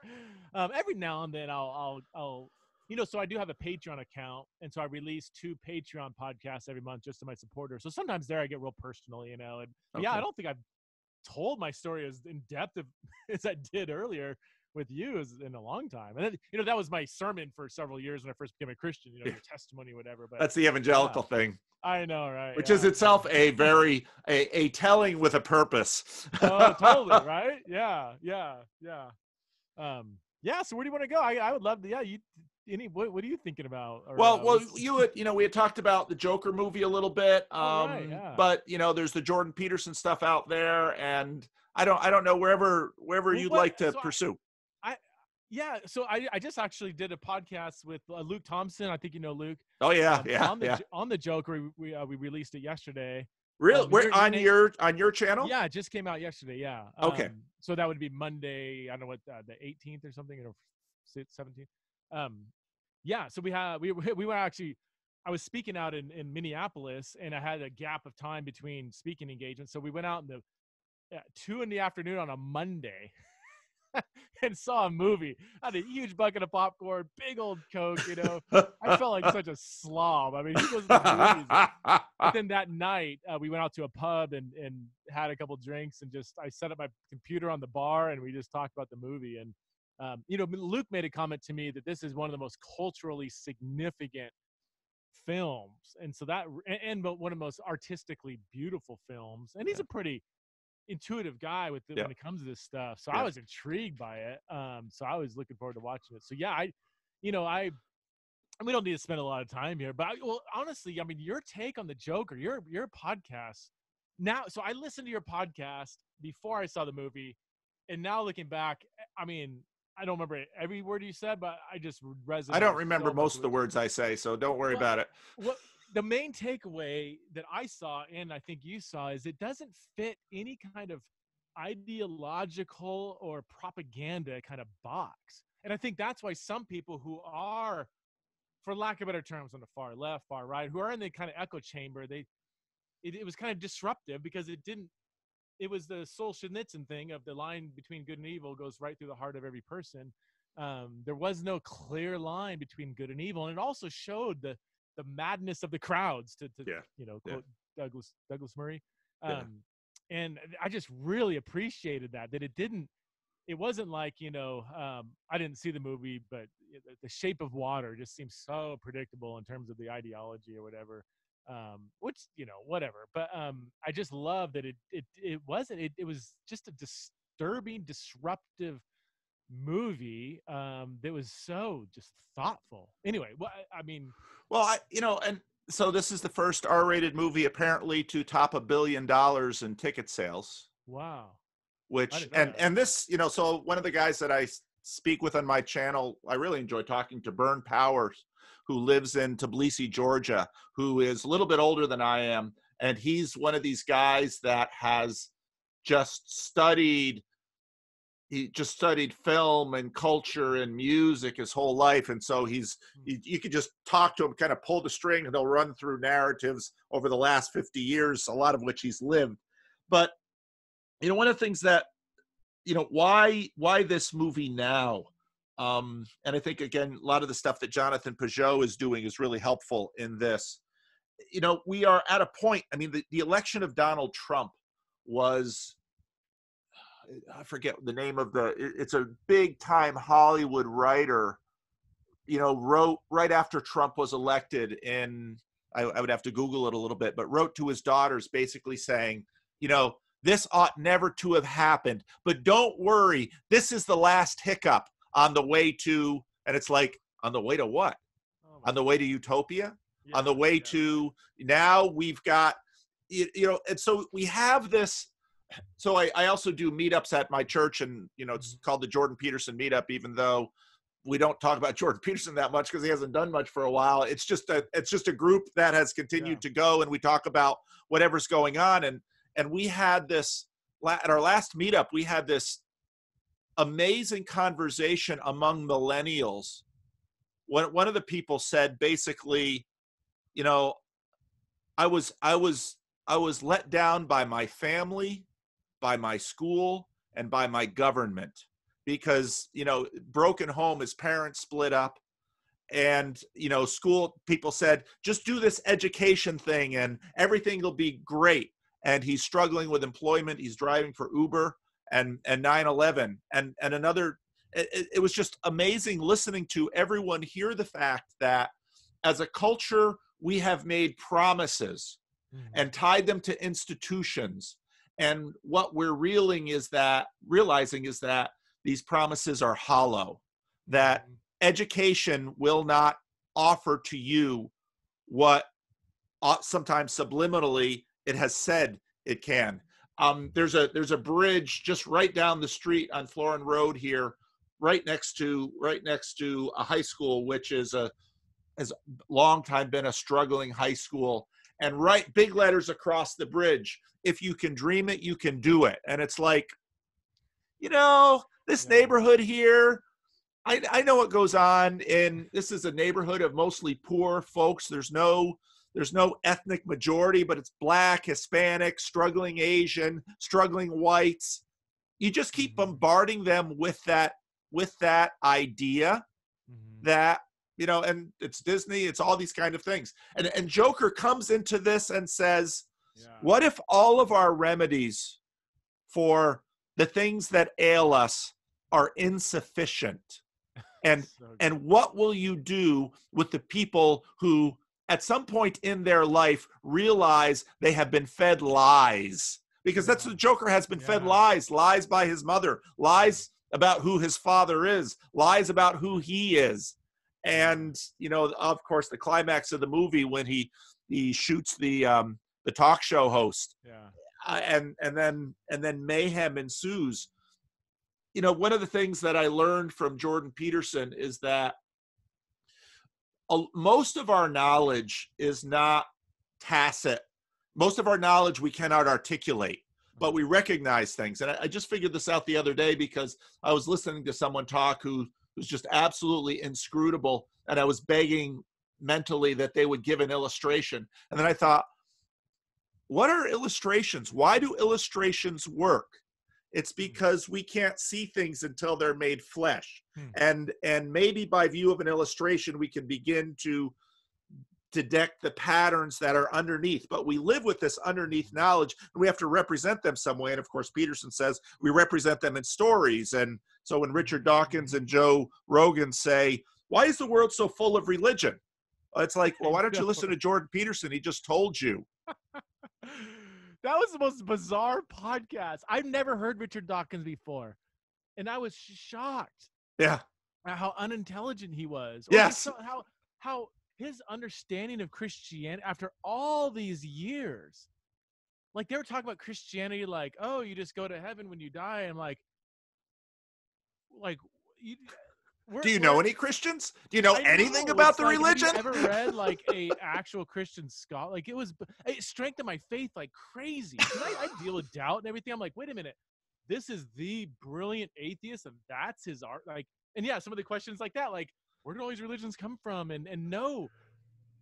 Every now and then I'll so I do have a Patreon account, and so I release 2 Patreon podcasts every month just to my supporters. So sometimes there I get real personal, and I don't think I've told my story as in depth as I did earlier with you in a long time. And then, that was my sermon for several years when I first became a Christian, your testimony, whatever. But that's the evangelical thing. I know, right? Which is itself a very, a telling with a purpose. Oh, totally, right? Yeah. So where do you want to go? I would love to, what are you thinking about? Well, we had talked about the Joker movie a little bit, but there's the Jordan Peterson stuff out there, and I don't know wherever you'd like to pursue. So I just actually did a podcast with Luke Thompson. I think you know Luke. Oh yeah, on the Joker. We released it yesterday. Really? We're on your channel? Yeah, it just came out yesterday. Yeah. Okay. So that would be Monday. I don't know what the 18th or something, 17th. So we were actually. I was speaking out in Minneapolis, and I had a gap of time between speaking engagements. So we went out in 2 p.m. on a Monday. And saw a movie. I had a huge bucket of popcorn, big old Coke, I felt like such a slob. I mean, he goes to the movies. But then that night, we went out to a pub and had a couple drinks, and I set up my computer on the bar, and we just talked about the movie. And, Luke made a comment to me that this is one of the most culturally significant films. And so and one of the most artistically beautiful films. And he's a pretty intuitive guy when it comes to this stuff. So I was intrigued by it. So I was looking forward to watching it. So we don't need to spend a lot of time here, but honestly, I mean, your take on the Joker, your podcast now. So I listened to your podcast before I saw the movie, and now looking back, I mean, I don't remember every word you said, but I just resonated. I don't remember most of the words I say, so don't worry about it. The main takeaway that I saw, and I think you saw, is it doesn't fit any kind of ideological or propaganda kind of box. And I think that's why some people who are, for lack of better terms, on the far left, far right, who are in the kind of echo chamber, it was kind of disruptive because it was the Solzhenitsyn thing of the line between good and evil goes right through the heart of every person. There was no clear line between good and evil. And it also showed the madness of the crowds to quote Douglas Murray. And I just really appreciated that it wasn't like, I didn't see the movie, but the Shape of Water just seems so predictable in terms of the ideology or whatever, which, whatever. But I just love that it was just a disturbing, disruptive movie that was so just thoughtful. Anyway, and so this is the first R-rated movie apparently to top $1 billion in ticket sales. Wow. which, didn't know that. and this, so one of the guys that I speak with on my channel, I really enjoy talking to, Bern Powers, who lives in Tbilisi, Georgia, who is a little bit older than I am. And he's one of these guys that has just studied film and culture and music his whole life. And so you could just talk to him, kind of pull the string, and he'll run through narratives over the last 50 years, a lot of which he's lived. But, one of the things that, why this movie now? And I think, again, a lot of the stuff that Jonathan Peugeot is doing is really helpful in this. We are at a point, I mean, the election of Donald Trump was, I forget the name of it's a big time Hollywood writer, wrote right after Trump was elected I would have to Google it a little bit, but wrote to his daughters basically saying, this ought never to have happened, but don't worry, this is the last hiccup on the way to, and it's like, on the way to what? On the way to utopia? Yeah, on the way to, now we've got, and so we have this. So I also do meetups at my church, and, it's called the Jordan Peterson meetup, even though we don't talk about Jordan Peterson that much because he hasn't done much for a while. It's just a group that has continued to go, and we talk about whatever's going on. And we had this, at our last meetup, we had this amazing conversation among millennials. One of the people said, basically, I was let down by my family, by my school, and by my government, because, broken home, his parents split up, and, school people said, just do this education thing and everything will be great. And he's struggling with employment. He's driving for Uber and 9/11 and another. It was just amazing listening to everyone hear the fact that as a culture, we have made promises and tied them to institutions. And what we're realizing is that these promises are hollow, that education will not offer to you what sometimes subliminally it has said it can. There's a bridge just right down the street on Florin Road here, right next to a high school, which has long time been a struggling high school. And right, big letters across the bridge, if you can dream it, you can do it. And it's like, this neighborhood here, I know what goes on. And this is a neighborhood of mostly poor folks. There's no ethnic majority, but it's Black, Hispanic, struggling Asian, struggling whites. You just keep bombarding them with that idea that, and it's Disney, it's all these kind of things. And Joker comes into this and says, what if all of our remedies for the things that ail us are insufficient? And what will you do with the people who at some point in their life realize they have been fed lies? Because that's what Joker has been fed, lies by his mother, lies about who his father is, lies about who he is. And, of course, the climax of the movie when he shoots the talk show host, and then mayhem ensues. One of the things that I learned from Jordan Peterson is that most of our knowledge is not tacit. Most of our knowledge we cannot articulate, but we recognize things. And I just figured this out the other day because I was listening to someone talk who was just absolutely inscrutable, and I was begging mentally that they would give an illustration. And then I thought, what are illustrations? Why do illustrations work? It's because we can't see things until they're made flesh. And maybe by view of an illustration, we can begin to detect the patterns that are underneath. But we live with this underneath knowledge, and we have to represent them some way. And of course, Peterson says we represent them in stories. And so when Richard Dawkins and Joe Rogan say, why is the world so full of religion? It's like, well, why don't you listen to Jordan Peterson? He just told you. That was the most bizarre podcast. I've never heard Richard Dawkins before, and I was shocked. Yeah, at how unintelligent he was. Yes, how his understanding of Christianity after all these years like they were talking about Christianity, like, oh, you just go to heaven when you die. I'm like you, Do you know any Christians? Do you know I anything know. about It's the like, religion? have you ever read like a actual Christian scholar? Like it strengthened my faith like crazy. Because I deal with doubt and everything. I'm like, wait a minute, this is the brilliant atheist, and that's his art. Like, and yeah, some of the questions like that, like, where did all these religions come from? And no,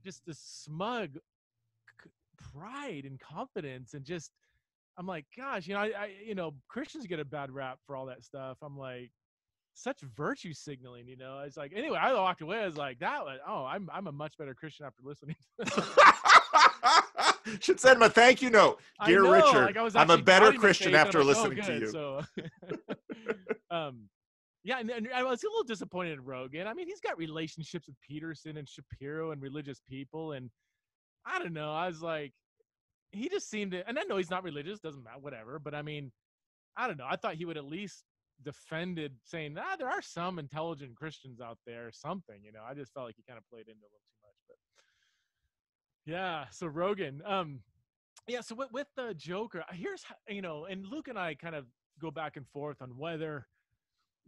just the smug pride and confidence, and just, I'm like, gosh, I Christians get a bad rap for all that stuff. I'm like, such virtue signaling, It's like, anyway, I walked away. I was like, I'm a much better Christian after listening to this. Should send him a thank you note. Dear Richard, like I was I'm a actually better doubting my Christian faith, after and I'm like, listening to good. you. So, yeah, and I was a little disappointed in Rogan. I mean, he's got relationships with Peterson and Shapiro and religious people, and I don't know. I was like, he just seemed to, and I know he's not religious, doesn't matter, whatever. But I mean, I don't know. I thought he would at least defended saying, there are some intelligent Christians out there or something, I just felt like he kind of played into a little too much. But yeah, so Rogan, yeah, so with the Joker, here's, and Luke and I kind of go back and forth on whether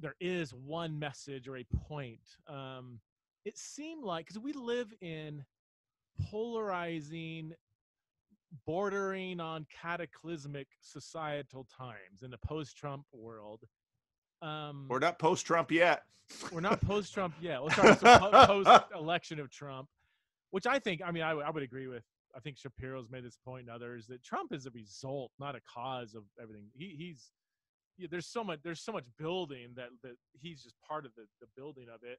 there is one message or a point. It seemed like, because we live in polarizing, bordering on cataclysmic societal times in the post-Trump world. We're not post-Trump yet. We're not post-Trump yet. Well, sorry, so post-election of Trump, which I think, I would agree with. I think Shapiro's made this point and others, that Trump is a result, not a cause of everything. There's so much building that he's just part of the building of it.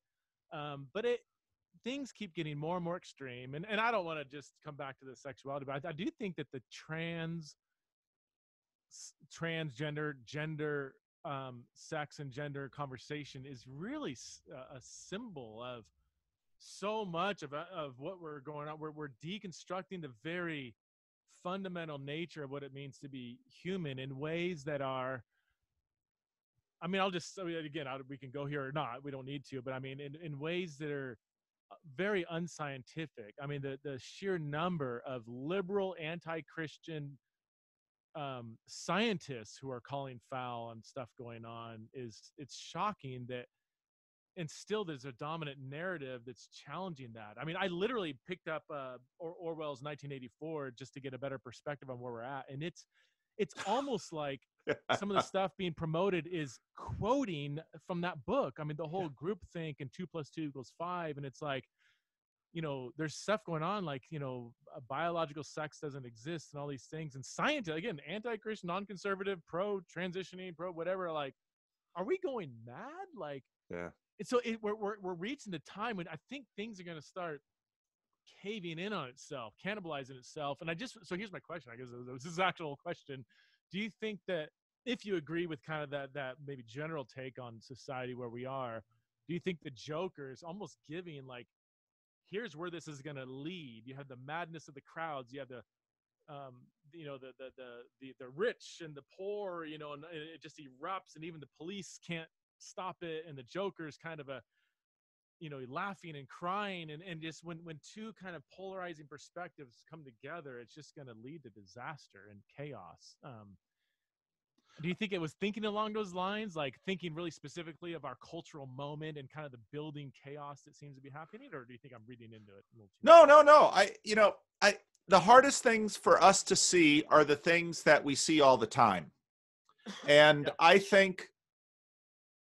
But things keep getting more and more extreme. And I don't want to just come back to the sexuality, but I do think that the transgender, gender, sex and gender conversation is really a symbol of so much of what we're going on. We're deconstructing the very fundamental nature of what it means to be human in ways that are, we can go here or not, we don't need to, but in ways that are very unscientific. The sheer number of liberal, anti-Christian scientists who are calling foul on stuff going on it's shocking that, and still there's a dominant narrative that's challenging that. I literally picked up Orwell's 1984 just to get a better perspective on where we're at, and it's almost like some of the stuff being promoted is quoting from that book. The whole group think and 2 + 2 = 5, and it's like, there's stuff going on like, biological sex doesn't exist and all these things. And science, again, anti-Christian, non-conservative, pro-transitioning, pro-whatever, like, are we going mad? Like, yeah. And so we're reaching the time when I think things are going to start caving in on itself, cannibalizing itself. And so here's my question. I guess this is an actual question. Do you think that, if you agree with kind of that maybe general take on society where we are, do you think the Joker is almost giving, like, here's where this is going to lead? You have the madness of the crowds. You have the rich and the poor, and it just erupts, and even the police can't stop it. And the Joker's kind of laughing and crying, and just when two kind of polarizing perspectives come together, it's just going to lead to disaster and chaos. Do you think it was thinking along those lines, like thinking really specifically of our cultural moment and kind of the building chaos that seems to be happening, or do you think I'm reading into it a little too No. The hardest things for us to see are the things that we see all the time. And Yep.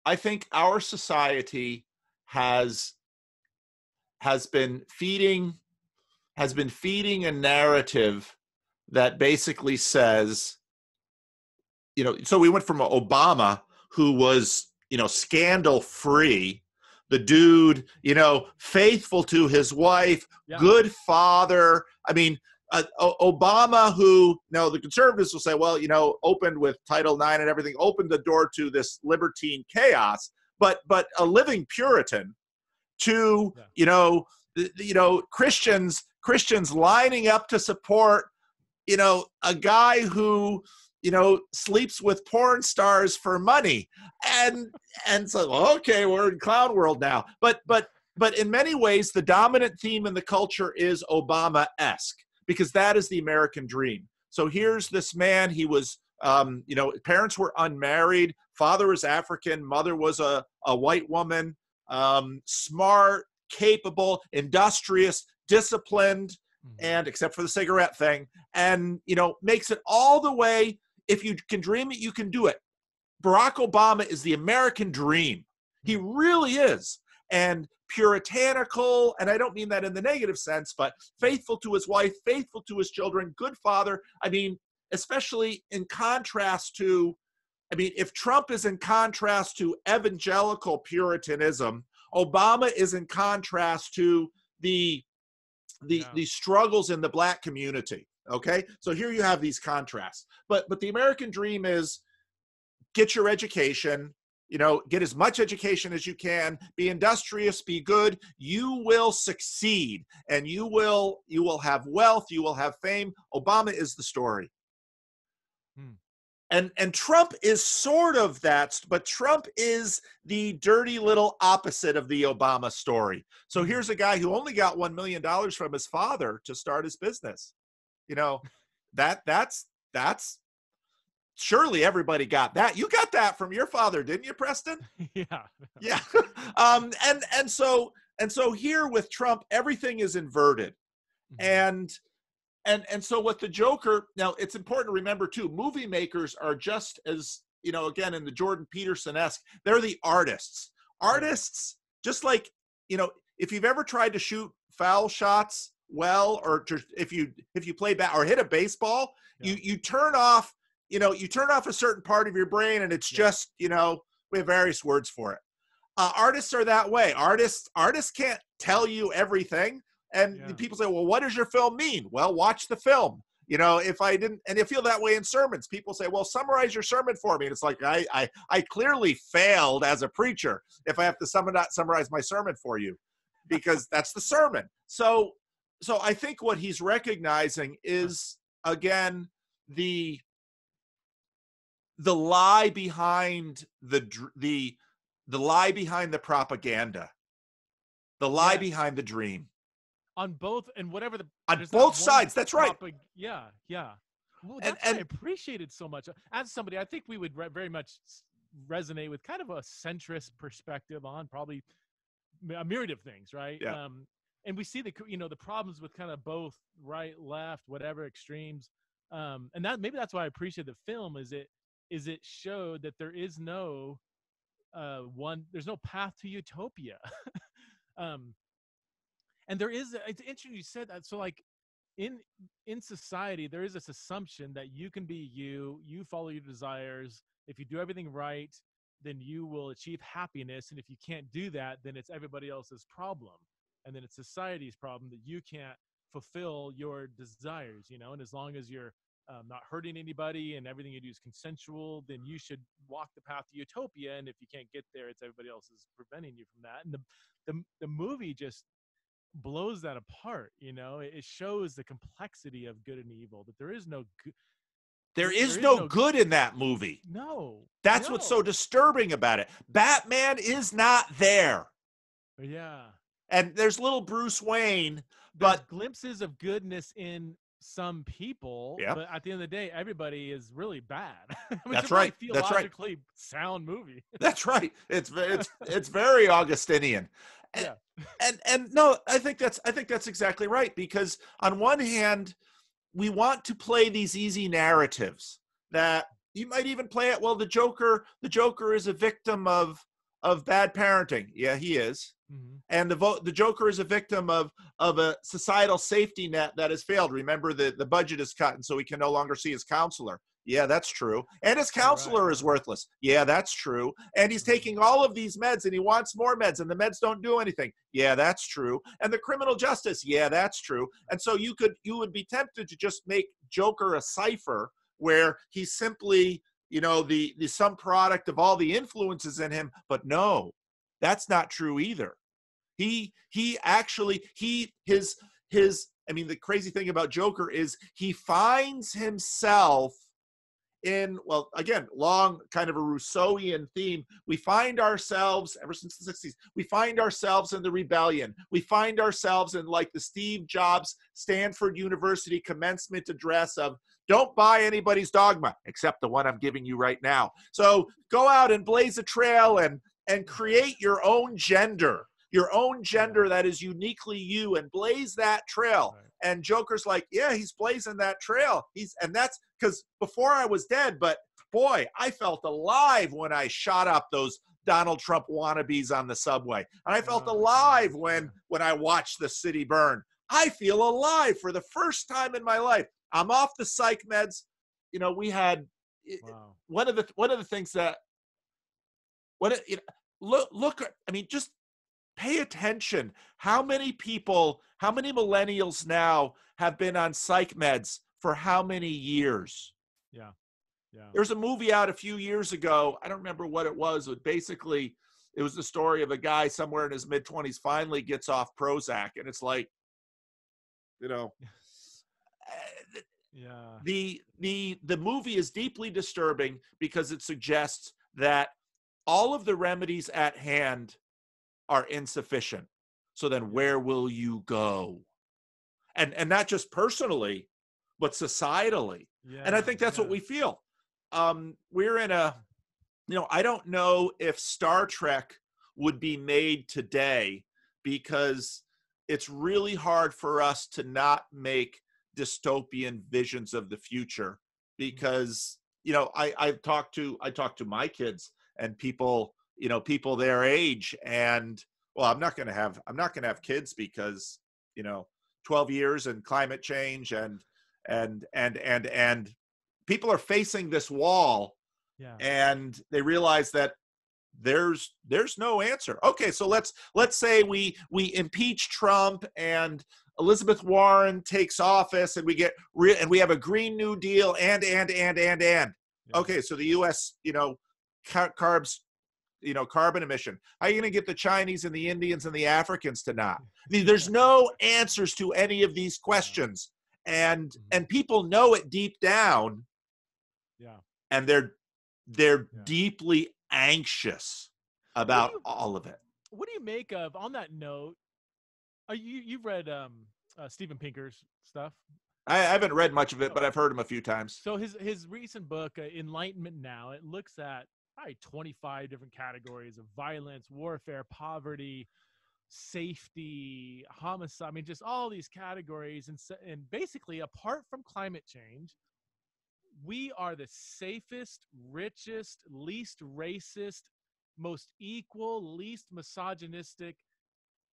I think our society has been feeding a narrative that basically says, so we went from Obama, who was, scandal free, the dude, faithful to his wife, good father. Obama, who, the conservatives will say, well, opened with Title IX and everything, opened the door to this libertine chaos, but a living Puritan to, Christians lining up to support, a guy who, sleeps with porn stars for money. And so, okay, we're in clown world now. But in many ways, the dominant theme in the culture is Obama-esque, because that is the American dream. So here's this man, he was, parents were unmarried, father was African, mother was a white woman, smart, capable, industrious, disciplined, and except for the cigarette thing, and, makes it all the way. If you can dream it, you can do it. Barack Obama is the American dream. He really is. And puritanical, and I don't mean that in the negative sense, but faithful to his wife, faithful to his children, good father. I mean, especially in contrast to, if Trump is in contrast to evangelical puritanism, Obama is in contrast to the struggles in the Black community. Okay, so here you have these contrasts. But the American dream is get your education, get as much education as you can, be industrious, be good. You will succeed, and you will have wealth, you will have fame. Obama is the story. And Trump is sort of that, but Trump is the dirty little opposite of the Obama story. So here's a guy who only got $1 million from his father to start his business. That's surely everybody got that. You got that from your father, didn't you, Preston? Yeah. Yeah. And so here with Trump, everything is inverted. And so with the Joker, now it's important to remember too, movie makers are just as, again, in the Jordan Peterson-esque, they're the artists. Artists, just like, if you've ever tried to shoot foul shots well, or if you play or hit a baseball, you turn off, you turn off a certain part of your brain, and it's just, we have various words for it. Artists are that way. Artists can't tell you everything. And people say, well, what does your film mean? Well, watch the film. If I didn't, and you feel that way in sermons, people say, well, summarize your sermon for me. And it's like, I clearly failed as a preacher if I have to summarize my sermon for you, because that's the sermon. So I think what he's recognizing is, again, the lie behind the lie behind the propaganda, the lie behind the dream. On both, and whatever on both sides, that's right. Yeah. Well, that's why I appreciate it so much. As somebody, I think we would very much resonate with kind of a centrist perspective on probably a myriad of things, right? Yeah. And we see the problems with kind of both right, left, whatever extremes. And that maybe that's why I appreciate the film is it showed that there is no there's no path to utopia. And there is, it's interesting you said that. So like in society, there is this assumption that you can be you follow your desires. If you do everything right, then you will achieve happiness. And if you can't do that, then it's everybody else's problem. And then it's society's problem that you can't fulfill your desires, and as long as you're not hurting anybody and everything you do is consensual, then you should walk the path to utopia. And if you can't get there, it's everybody else is preventing you from that. And the movie just blows that apart. It shows the complexity of good and evil, that there is no good. There is no good in that movie. No. That's what's so disturbing about it. Batman is not there. Yeah. And there's little Bruce Wayne, but glimpses of goodness in some people. Yeah. But at the end of the day, everybody is really bad. That's right. That's right. Theologically sound movie. That's right. It's very Augustinian. Yeah. And no, I think that's exactly right, because on one hand, we want to play these easy narratives that you might even play it. Well, the Joker is a victim of bad parenting. Yeah, he is. Mm-hmm. And the Joker is a victim of a societal safety net that has failed. Remember, the budget is cut, and so he can no longer see his counselor. Yeah, that's true. And his counselor is worthless. Yeah, that's true. And he's taking all of these meds, and he wants more meds, and the meds don't do anything. Yeah, that's true. And the criminal justice. Yeah, that's true. And so you would be tempted to just make Joker a cipher where he's simply, the sum product of all the influences in him. But no, that's not true either. The crazy thing about Joker is he finds himself well, again, long kind of a Rousseauian theme. We find ourselves, ever since the 60s, we find ourselves in the rebellion. We find ourselves in like the Steve Jobs Stanford University commencement address of, don't buy anybody's dogma, except the one I'm giving you right now. So go out and blaze a trail and create your own gender that is uniquely you, and blaze that trail. Right. And Joker's like, yeah, he's blazing that trail. And that's because before I was dead, but boy, I felt alive when I shot up those Donald Trump wannabes on the subway. And I felt alive when I watched the city burn. I feel alive for the first time in my life. I'm off the psych meds. You know, we had one of the things that look, I mean, just pay attention. How many millennials now have been on psych meds for how many years? Yeah. There's a movie out a few years ago. I don't remember what it was, but basically it was the story of a guy somewhere in his mid-20s finally gets off Prozac. And it's like, you know, the movie is deeply disturbing because it suggests that all of the remedies at hand are insufficient. So then where will you go? And not just personally, but societally. And I think that's what we feel. We're in a, I don't know if Star Trek would be made today, because it's really hard for us to not make dystopian visions of the future, because, I talk to my kids and people their age, and well, I'm not going to have kids because 12 years and climate change and people are facing this wall, and they realize that there's no answer. Okay, so let's say we impeach Trump and Elizabeth Warren takes office, and we have a Green New Deal and okay, so the U.S. carbon emission. How are you going to get the Chinese and the Indians and the Africans to not? I mean, there's no answers to any of these questions, and people know it deep down. And they're deeply anxious about all of it. What do you make of, on that note, you've read Steven Pinker's stuff? I haven't read much of it, but I've heard him a few times. So his recent book, Enlightenment Now, it looks at probably 25 different categories of violence, warfare, poverty, safety, homicide. I mean, just all these categories. And basically, apart from climate change, we are the safest, richest, least racist, most equal, least misogynistic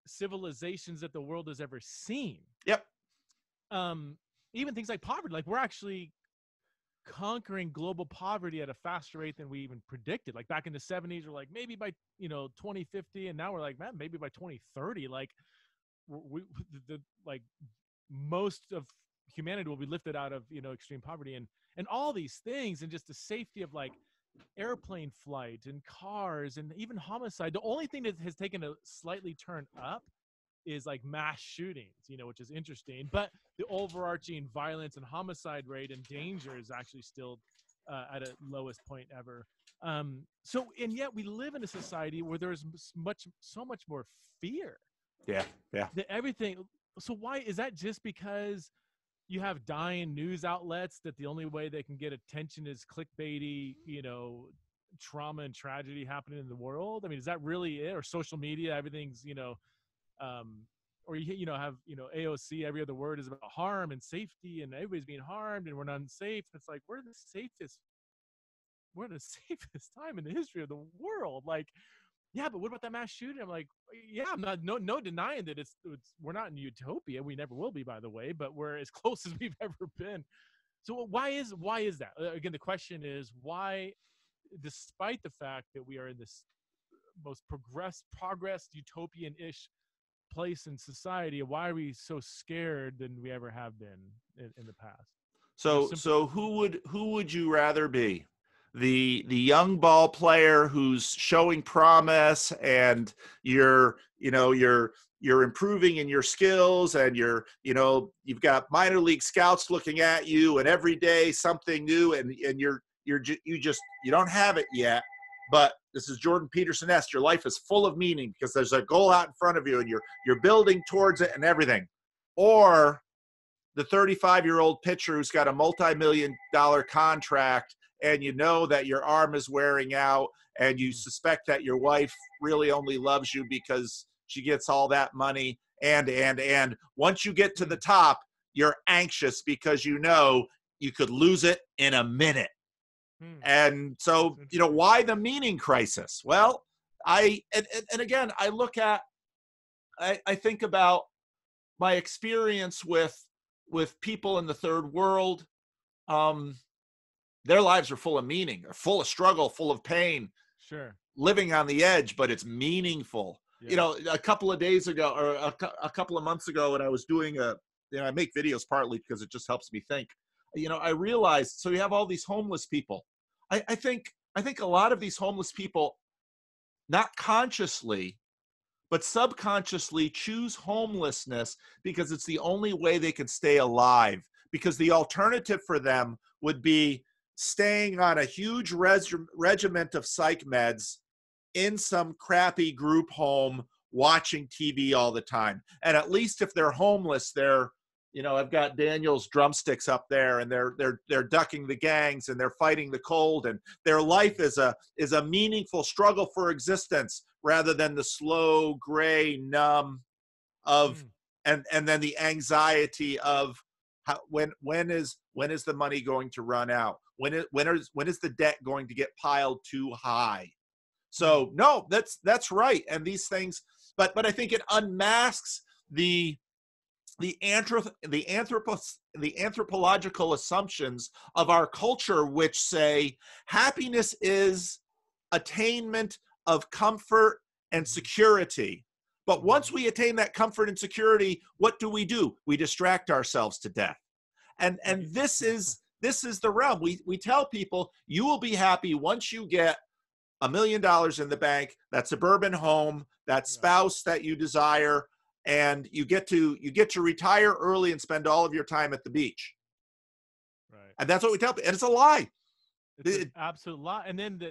civilizations that the world has ever seen. Yep. Even things like poverty, like we're actually conquering global poverty at a faster rate than we even predicted. Like back in the 70s, we're like, maybe by 2050, and now we're like, man, maybe by 2030, like most of humanity will be lifted out of extreme poverty, and all these things, and just the safety of like airplane flight and cars and even homicide. The only thing that has taken a slightly turn up is like mass shootings, which is interesting. But the overarching violence and homicide rate and danger is actually still at a lowest point ever. And yet we live in a society where there's so much more fear. Yeah. That everything. So why is that? Just because you have dying news outlets that the only way they can get attention is clickbaity, trauma and tragedy happening in the world? I mean, is that really it? Or social media, everything's, or you have, AOC, every other word is about harm and safety, and everybody's being harmed and we're not unsafe. It's like, we're in the safest time in the history of the world. Like, yeah, but what about that mass shooting? I'm like, yeah, I'm not, no denying that it's we're not in utopia. We never will be, by the way, but we're as close as we've ever been. So why is that? Again, the question is why, despite the fact that we are in this most progressed utopian-ish place in society, why are we so scared than we ever have been in the past? So who would you rather be? The young ball player who's showing promise, and you're improving in your skills, and you've got minor league scouts looking at you, and every day something new, and you don't have it yet, but this is Jordan Peterson-esque. Your life is full of meaning because there's a goal out in front of you and you're building towards it and everything. Or the 35-year-old pitcher who's got a multi-million-dollar contract, and you know that your arm is wearing out, and you suspect that your wife really only loves you because she gets all that money. And once you get to the top, you're anxious because you know you could lose it in a minute. And so, why the meaning crisis? Well, again, I look at, I think about my experience with people in the third world. Their lives are full of meaning. They're full of struggle, full of pain. Sure. Living on the edge, but it's meaningful. Yeah. A couple of days ago, or a couple of months ago, when I was doing I make videos partly because it just helps me think. I realized, so you have all these homeless people. I think a lot of these homeless people, not consciously, but subconsciously choose homelessness because it's the only way they can stay alive. Because the alternative for them would be staying on a huge regiment of psych meds in some crappy group home, watching TV all the time. And at least if they're homeless, they're, I've got Daniel's drumsticks up there, and they're ducking the gangs, and they're fighting the cold, and their life is a meaningful struggle for existence rather than the slow, gray, numb of and then the anxiety of when is the money going to run out? When is the debt going to get piled too high? So no, that's right. And these things, but I think it unmasks the anthropological assumptions of our culture, which say happiness is attainment of comfort and security. But once we attain that comfort and security, what do? We distract ourselves to death. And this is the realm. We tell people you will be happy once you get $1 million in the bank, that suburban home, that spouse that you desire, and you get to retire early and spend all of your time at the beach. Right. And that's what we tell people. And it's a lie. It's an absolute lie. And then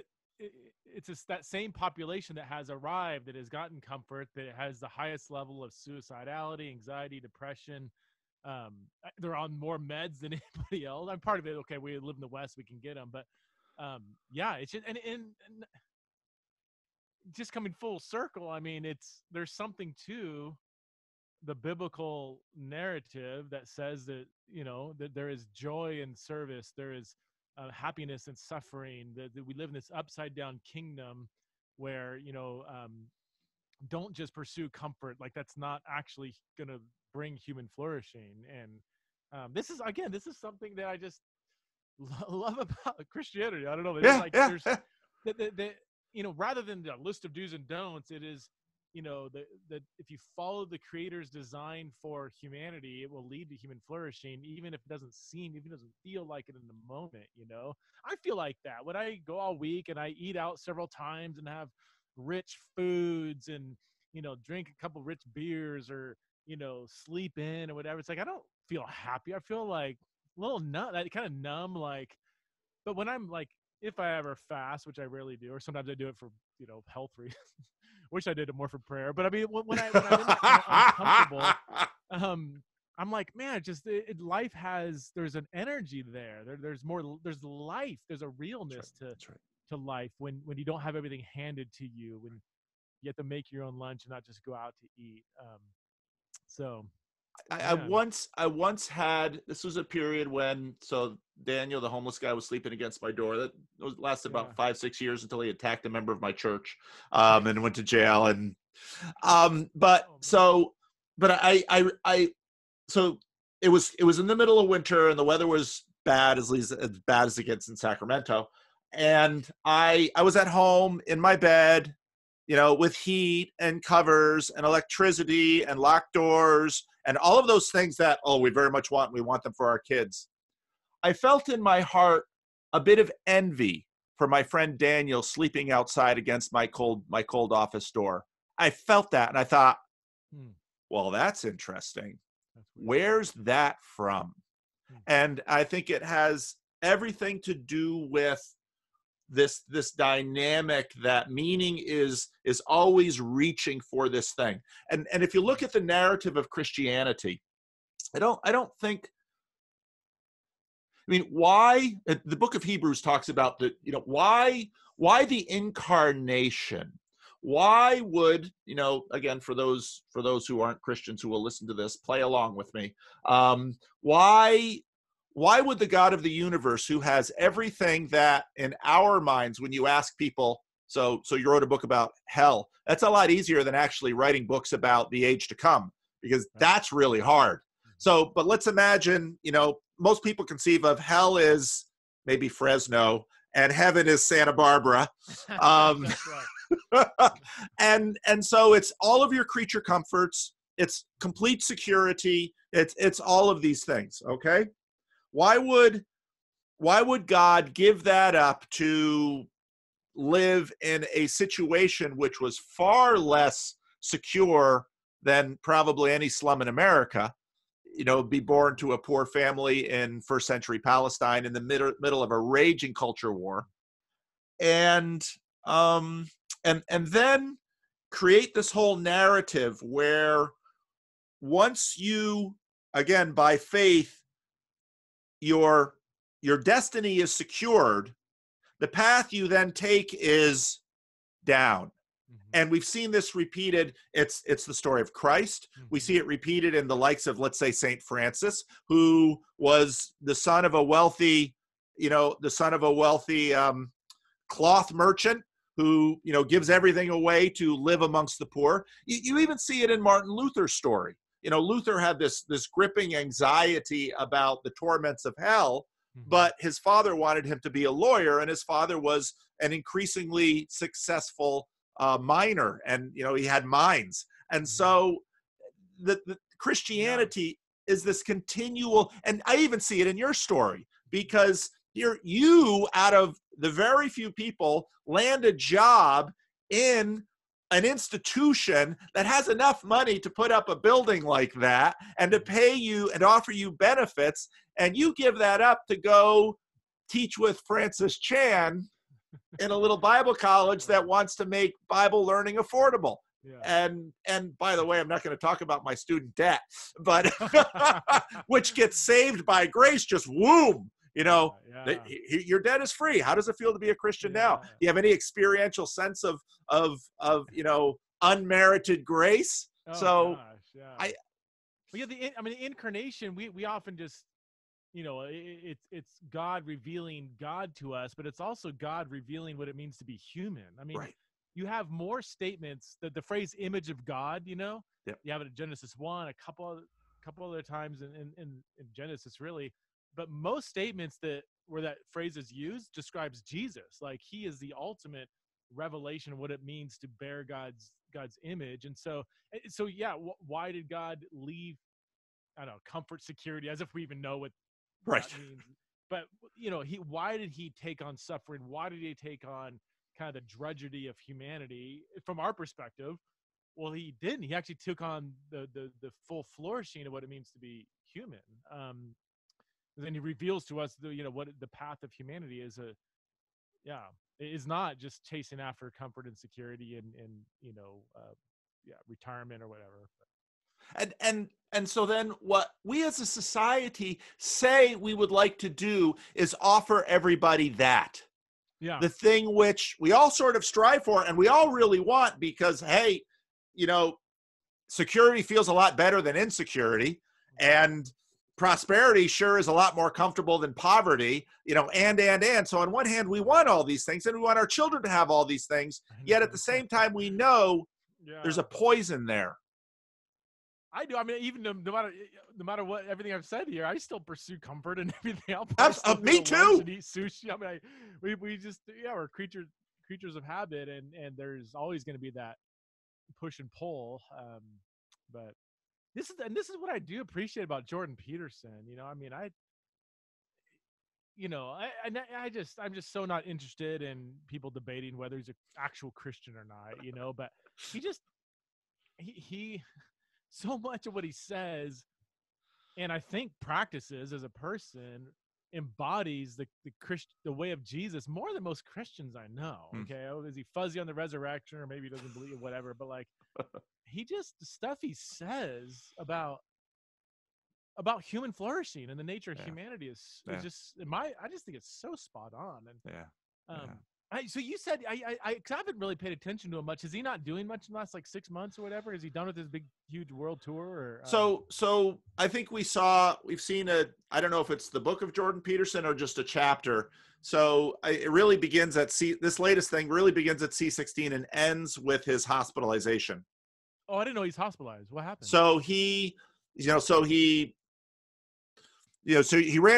it's that same population that has arrived, that has gotten comfort, that has the highest level of suicidality, anxiety, depression. They're on more meds than anybody else. I'm part of it. Okay, we live in the West, we can get them, but it's just, and just coming full circle. I mean, there's something to the biblical narrative that says that that there is joy in service, there is happiness and suffering, that we live in this upside down kingdom where don't just pursue comfort. Like, that's not actually going to bring human flourishing. And this is something that I just love about Christianity. I don't know. There's rather than the list of do's and don'ts, it is that if you follow the Creator's design for humanity, it will lead to human flourishing, even if it doesn't feel like it in the moment. I feel like that when I go all week and I eat out several times and have rich foods and drink a couple rich beers, or sleep in or whatever. It's like I don't feel happy. I feel like a little numb, kind of numb. Like, but when I'm like, if I ever fast, which I rarely do, or sometimes I do it for health reasons. Wish I did it more for prayer, but I mean, when I'm in that uncomfortable, I'm like, man, life there's an energy there. There's more. There's life. There's a realness to life when you don't have everything handed to you, when you have to make your own lunch and not just go out to eat. I once had, this was a period when, so Daniel, the homeless guy, was sleeping against my door. That lasted about 5-6 years until he attacked a member of my church, and went to jail. And so it was in the middle of winter, and the weather was bad, as bad as it gets in Sacramento. And I was at home in my bed, with heat and covers and electricity and locked doors and all of those things that, we very much want, and we want them for our kids. I felt in my heart a bit of envy for my friend Daniel sleeping outside against my cold office door. I felt that, and I thought, well, that's interesting. Where's that from? And I think it has everything to do with this dynamic that meaning is always reaching for this thing. And if you look at the narrative of Christianity, I don't think, I mean, why the book of Hebrews talks about the, why the incarnation? Why would, again, for those who aren't Christians who will listen to this, play along with me. Why would the God of the universe, who has everything that in our minds, when you ask people, so you wrote a book about hell, that's a lot easier than actually writing books about the age to come, because that's really hard. So, but let's imagine, most people conceive of hell is maybe Fresno and heaven is Santa Barbara. That's right. and so it's all of your creature comforts, it's complete security, it's all of these things, okay? Why would God give that up to live in a situation which was far less secure than probably any slum in America? Be born to a poor family in first century Palestine in the middle of a raging culture war, and then create this whole narrative where once you, again, by faith, your destiny is secured, the path you then take is down. And we've seen this repeated. It's the story of Christ. We see it repeated in the likes of, let's say, Saint Francis, who was the son of a wealthy cloth merchant who, gives everything away to live amongst the poor. You even see it in Martin Luther's story. Luther had this gripping anxiety about the torments of hell, but his father wanted him to be a lawyer, and his father was an increasingly successful miner, and he had mines. And so the Christianity is this continual, and I even see it in your story, because you out of the very few people land a job in an institution that has enough money to put up a building like that and to pay you and offer you benefits, and you give that up to go teach with Francis Chan in a little Bible college that wants to make Bible learning affordable. Yeah. And by the way, I'm not going to talk about my student debt, but which gets saved by grace, just whoom. Your debt is free. How does it feel to be a Christian now? Do you have any experiential sense of unmerited grace? The incarnation, we often just, it's God revealing God to us, but it's also God revealing what it means to be human. I mean, right. You have more statements that the phrase image of God, yep. You have it in Genesis 1, a couple other times in Genesis, really. But most statements where that phrase is used describes Jesus. Like, he is the ultimate revelation of what it means to bear God's image. And so yeah, why did God leave, I don't know, comfort, security, as if we even know what right. that means. But, why did he take on suffering? Why did he take on kind of the drudgery of humanity from our perspective? Well, he didn't. He actually took on the full flourishing of what it means to be human. Then he reveals to us what the path of humanity is. Is not just chasing after comfort and security and retirement or whatever. And so then what we as a society say we would like to do is offer everybody that. Yeah. The thing which we all sort of strive for and we all really want, because, hey, security feels a lot better than insecurity, and prosperity sure is a lot more comfortable than poverty, and. So on one hand, we want all these things, and we want our children to have all these things, yet at the same time, we know there's a poison there. I do. I mean, even no matter what, everything I've said here, I still pursue comfort and everything else. Me too. And eat sushi. I mean, we just, we're creatures of habit, and there's always going to be that push and pull. But this is what I do appreciate about Jordan Peterson. I'm just so not interested in people debating whether he's an actual Christian or not. But he so much of what he says, and I think practices as a person, embodies the way of Jesus more than most Christians I know. Okay, is he fuzzy on the resurrection, or maybe he doesn't believe whatever? But like, the stuff he says about human flourishing and the nature of humanity is just I just think it's so spot on. And so you said I haven't really paid attention to him much. Is he not doing much in the last like 6 months or whatever? Is he done with his big huge world tour? Or so I think we've seen I don't know if it's the book of Jordan Peterson or just a chapter. So it really begins at this latest thing really begins at C16 and ends with his hospitalization. Oh, I didn't know he's hospitalized. What happened? So he ran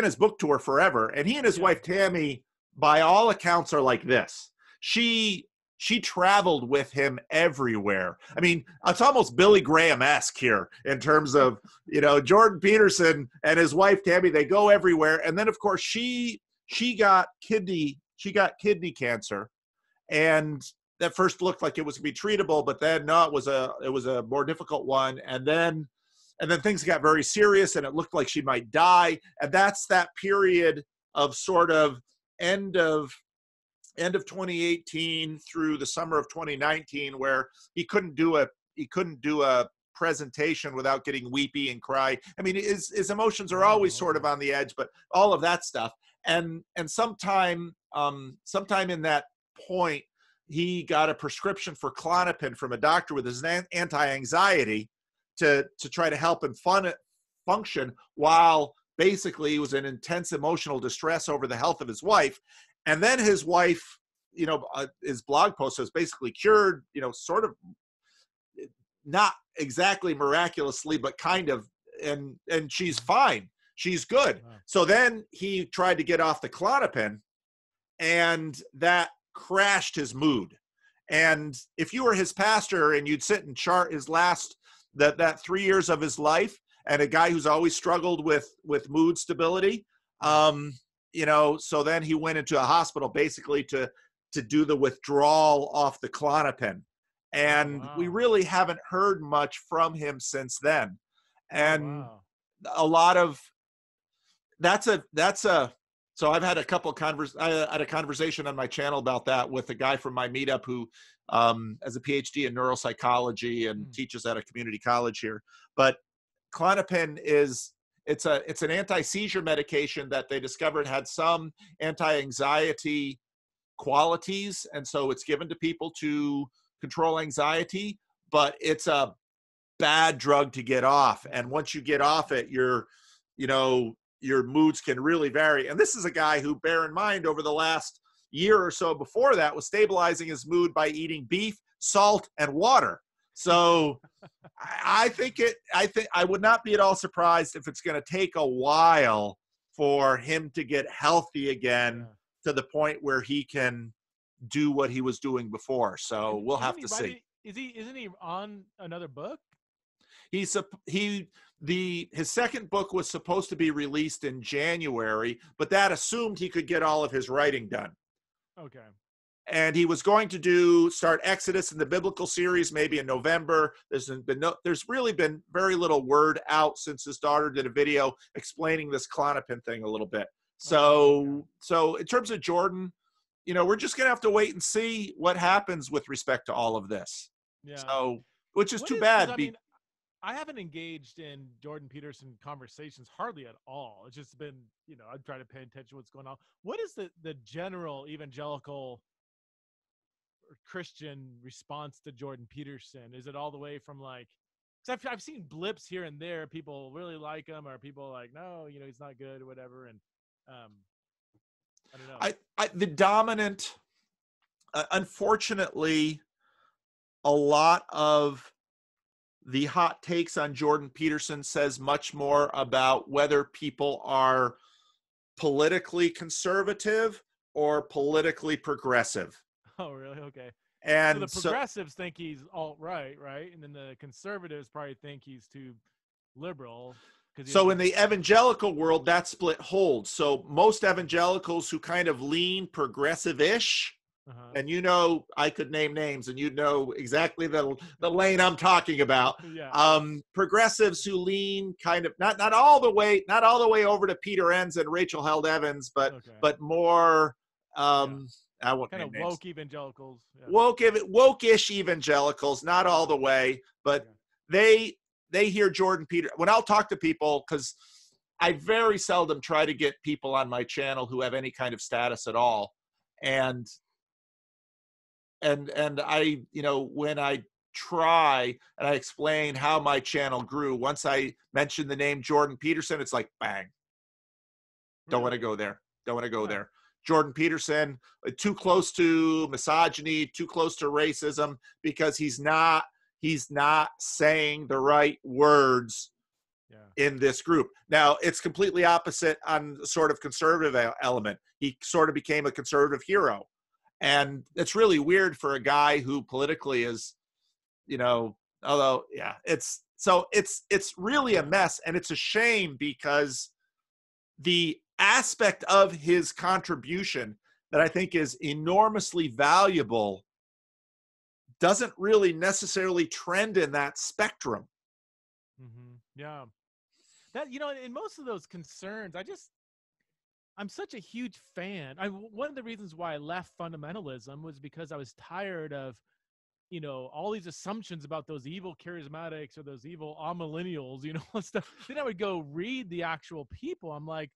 his book tour forever, and he and his wife Tammy, by all accounts, are like this. She traveled with him everywhere. I mean, it's almost Billy Graham-esque here in terms of, Jordan Peterson and his wife Tammy, they go everywhere. And then of course she got kidney cancer, and that first looked like it was going to be treatable, but then no, it was a more difficult one. And then things got very serious, and it looked like she might die. And that's that period of sort of end of 2018 through the summer of 2019, where he couldn't do a presentation without getting weepy and cry. I mean, his emotions are always sort of on the edge, but all of that stuff. And sometime in that point, he got a prescription for Klonopin from a doctor with his anti-anxiety to try to help him function while basically he was in intense emotional distress over the health of his wife. And then his wife, his blog post was basically cured, sort of not exactly miraculously, but kind of, and she's fine. She's good. Wow. So then he tried to get off the Klonopin, and that crashed his mood. And if you were his pastor and you'd sit and chart his last, that 3 years of his life, and a guy who's always struggled with mood stability, so then he went into a hospital basically to do the withdrawal off the Klonopin. And we really haven't heard much from him since then. And a lot of so I've had I had a conversation on my channel about that with a guy from my meetup who has a PhD in neuropsychology and teaches at a community college here. But Klonopin it's an anti-seizure medication that they discovered had some anti-anxiety qualities, and so it's given to people to control anxiety, but it's a bad drug to get off. And once you get off it, your moods can really vary. And this is a guy who, bear in mind, over the last year or so before that, was stabilizing his mood by eating beef, salt, and water. So I would not be at all surprised if it's going to take a while for him to get healthy again to the point where he can do what he was doing before. So we'll have to see. Isn't he on another book? His second book was supposed to be released in January, but that assumed he could get all of his writing done. Okay. And he was going to start Exodus in the biblical series maybe in November. There's really been very little word out since his daughter did a video explaining this Klonopin thing a little bit. So in terms of Jordan, we're just going to have to wait and see what happens with respect to all of this. Yeah. So, which is too bad. I haven't engaged in Jordan Peterson conversations hardly at all. It's just been, I'm trying to pay attention to what's going on. What is the general evangelical or Christian response to Jordan Peterson? Is it all the way from like, because I've seen blips here and there, people really like him, or people like, no, he's not good or whatever. And I don't know. The dominant, unfortunately, a lot of the hot takes on Jordan Peterson says much more about whether people are politically conservative or politically progressive. Oh, really? Okay. And so the progressives think he's alt-right, right? And then the conservatives probably think he's too liberal. So in the evangelical world, that split holds. So most evangelicals who kind of lean progressive-ish and you know, I could name names and you know exactly the lane I'm talking about. Yeah. Progressives who lean kind of not all the way over to Peter Enns and Rachel Held Evans, but more I won't kind name of names. woke evangelicals. Woke-ish evangelicals, not all the way, but they hear Jordan Peterson. When I'll talk to people, because I very seldom try to get people on my channel who have any kind of status at all. And I, you know, when I try and I explain how my channel grew, once I mention the name Jordan Peterson, it's like, bang. Don't want to go there. Don't want to go there. Jordan Peterson, too close to misogyny, too close to racism, because he's not saying the right words in this group. Now, it's completely opposite on the sort of conservative element. He sort of became a conservative hero. And it's really weird for a guy who politically is, you know, although, it's really a mess. And it's a shame because the aspect of his contribution that I think is enormously valuable doesn't really necessarily trend in that spectrum. Yeah. That, you know, in most of those concerns, I'm such a huge fan. One of the reasons why I left fundamentalism was because I was tired of, you know, all these assumptions about those evil charismatics or those evil amillennials, you know, stuff. Then I would go read the actual people. I'm like,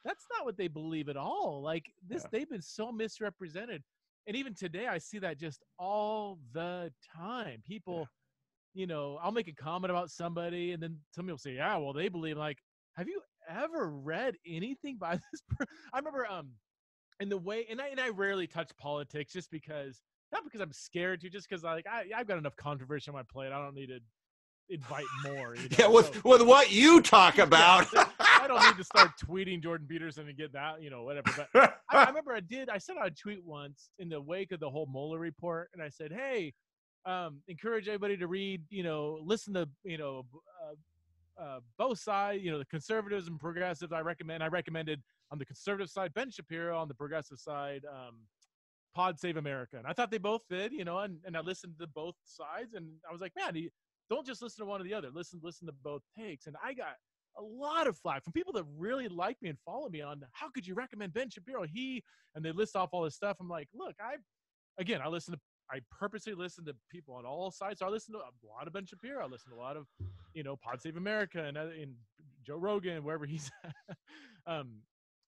that's not what they believe at all. Like this, they've been so misrepresented. And even today, I see that just all the time. People, you know, I'll make a comment about somebody and then somebody will say, yeah, well, they believe. Like, have you ever read anything by this I remember in the way, and I rarely touch politics just because, not because I'm scared to, just because like I've got enough controversy on my plate. I don't need to invite more, you know? With what you talk about. I don't need to start tweeting Jordan Peterson and get that, you know, whatever. But I remember I sent out a tweet once in the wake of the whole Mueller report, and I said, hey, encourage everybody to read, you know, listen to, you know, both sides, you know, the conservatives and progressives. I recommended on the conservative side Ben Shapiro, on the progressive side Pod Save America, and I thought they both did, you know, and I listened to both sides, and I was like, man, don't just listen to one or the other. Listen to both takes. And I got a lot of flack from people that really like me and follow me on how could you recommend Ben Shapiro? And they list off all this stuff. I'm like, look, I purposely listen to people on all sides. So I listen to a lot of Ben Shapiro. I listen to a lot of, you know, Pod Save America and Joe Rogan, wherever he's at.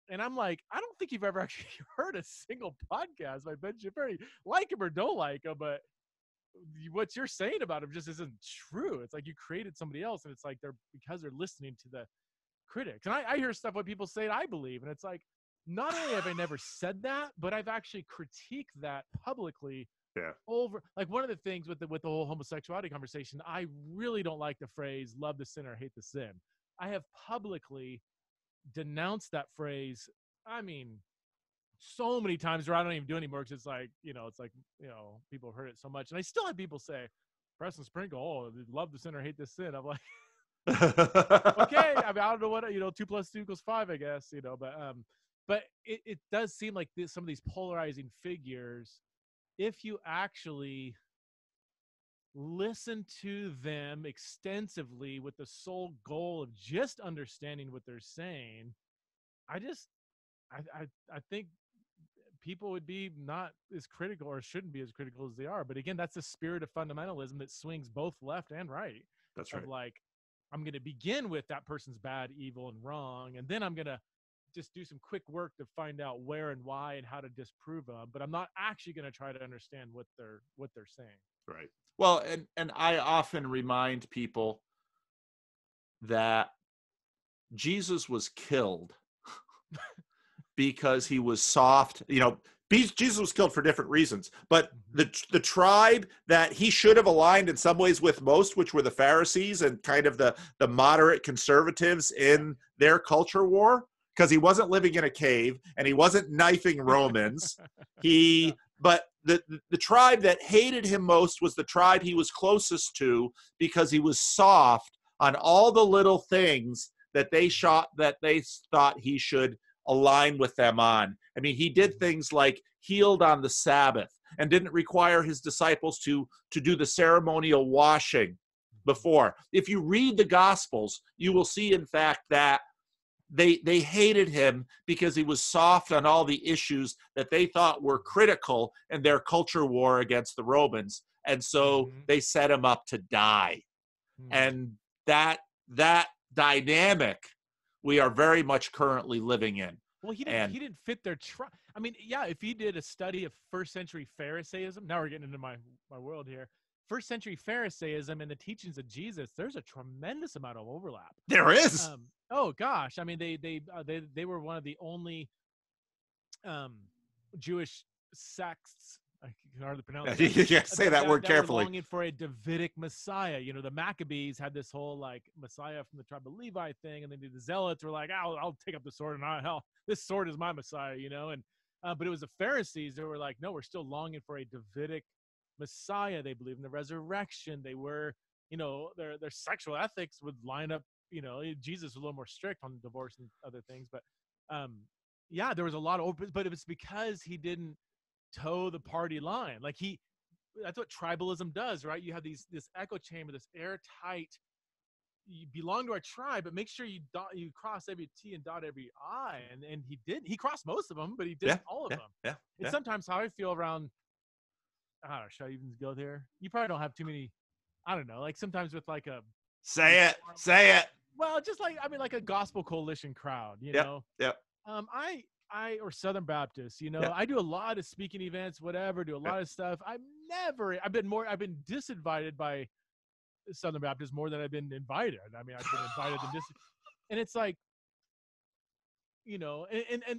And I'm like, I don't think you've ever actually heard a single podcast by Ben Shapiro. Like him or don't like him, but what you're saying about him just isn't true. It's like you created somebody else, and it's like because they're listening to the critics. And I hear stuff what people say I believe, and it's like, not only have I never said that, but I've actually critiqued that publicly. Over, like, one of the things with the whole homosexuality conversation, I really don't like the phrase "love the sinner, hate the sin." I have publicly denounced that phrase. I mean, so many times where I don't even do anymore because it's like, you know, people have heard it so much. And I still have people say, Preston Sprinkle, oh, love the sinner, hate the sin. I'm like, okay, I mean, I don't know what, you know, 2 + 2 = 5, I guess, you know, but it does seem like some of these polarizing figures, if you actually listen to them extensively with the sole goal of just understanding what they're saying, I think people would be not as critical, or shouldn't be as critical as they are. But again, that's the spirit of fundamentalism that swings both left and right. That's right. Of like, I'm going to begin with that person's bad, evil, and wrong, and then I'm going to just do some quick work to find out where and why and how to disprove them. But I'm not actually going to try to understand what they're saying. Right. Well, and I often remind people that Jesus was killed because he was soft. You know, Jesus was killed for different reasons, but the tribe that he should have aligned in some ways with most, which were the Pharisees and kind of the moderate conservatives in their culture war, because he wasn't living in a cave and he wasn't knifing Romans. But the tribe that hated him most was the tribe he was closest to, because he was soft on all the little things that they thought he should align with them on. I mean, he did things like healed on the Sabbath and didn't require his disciples to do the ceremonial washing before. If you read the Gospels, you will see, in fact, that they hated him because he was soft on all the issues that they thought were critical in their culture war against the Romans. And so they set him up to die. And that dynamic we are very much currently living in. Well, he didn't fit their I mean, yeah, if he did a study of first century Pharisaism, now we're getting into my world here. First century Pharisaism and the teachings of Jesus, there's a tremendous amount of overlap. There is. Oh gosh, I mean, they were one of the only Jewish sects. I can hardly pronounce it. Yeah, say that word carefully. Were longing for a Davidic Messiah. You know, the Maccabees had this whole like Messiah from the tribe of Levi thing, and then the Zealots were like, I'll take up the sword, and hell, this sword is my Messiah, you know. And but it was the Pharisees that were like, no, we're still longing for a Davidic Messiah. They believed in the resurrection. They were, you know, their sexual ethics would line up. You know, Jesus was a little more strict on divorce and other things, but yeah, there was a lot of open. But it was because he didn't toe the party line. Like that's what tribalism does, right? You have this echo chamber, this airtight. You belong to our tribe, but make sure you cross every T and dot every I. And he did. He crossed most of them, but he didn't all of them. Yeah. It's sometimes how I feel around. I don't know. Should I even go there? You probably don't have too many. I don't know. Like sometimes with like a say it. Well, just like like a gospel coalition crowd, you know. Yep. I or Southern Baptist, you know, I do a lot of speaking events, whatever, do a lot of stuff. I've been disinvited by Southern Baptist more than I've been invited. I mean, I've been invited and it's like, you know,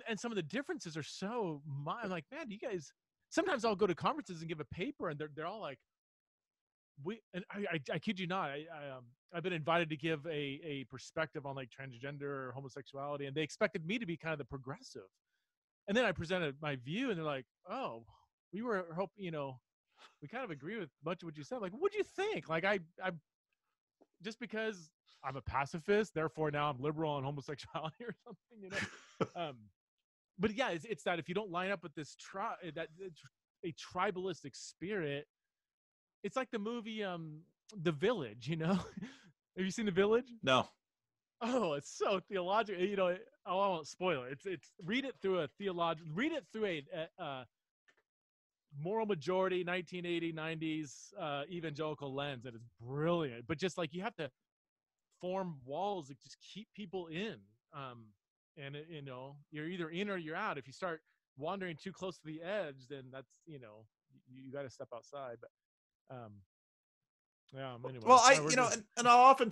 and some of the differences are so I'm like, man, you guys, sometimes I'll go to conferences and give a paper and they're all like, I kid you not, I've been invited to give a perspective on like transgender or homosexuality, and they expected me to be kind of the progressive. And then I presented my view, and they're like, "Oh, we were hoping, you know, we kind of agree with much of what you said." Like, what'd you think? Like, I just because I'm a pacifist, therefore now I'm liberal on homosexuality or something, you know. But yeah, it's that if you don't line up with this a tribalistic spirit. It's like the movie The Village, you know. Have you seen The Village? No. Oh, it's so theological. You know, I won't spoil it. It's read it through a moral majority 1980s 90s evangelical lens that is brilliant. But just like you have to form walls that just keep people in. And you know, you're either in or you're out. If you start wandering too close to the edge, then that's, you know, you got to step outside. But yeah. Anyway, well, and I'll often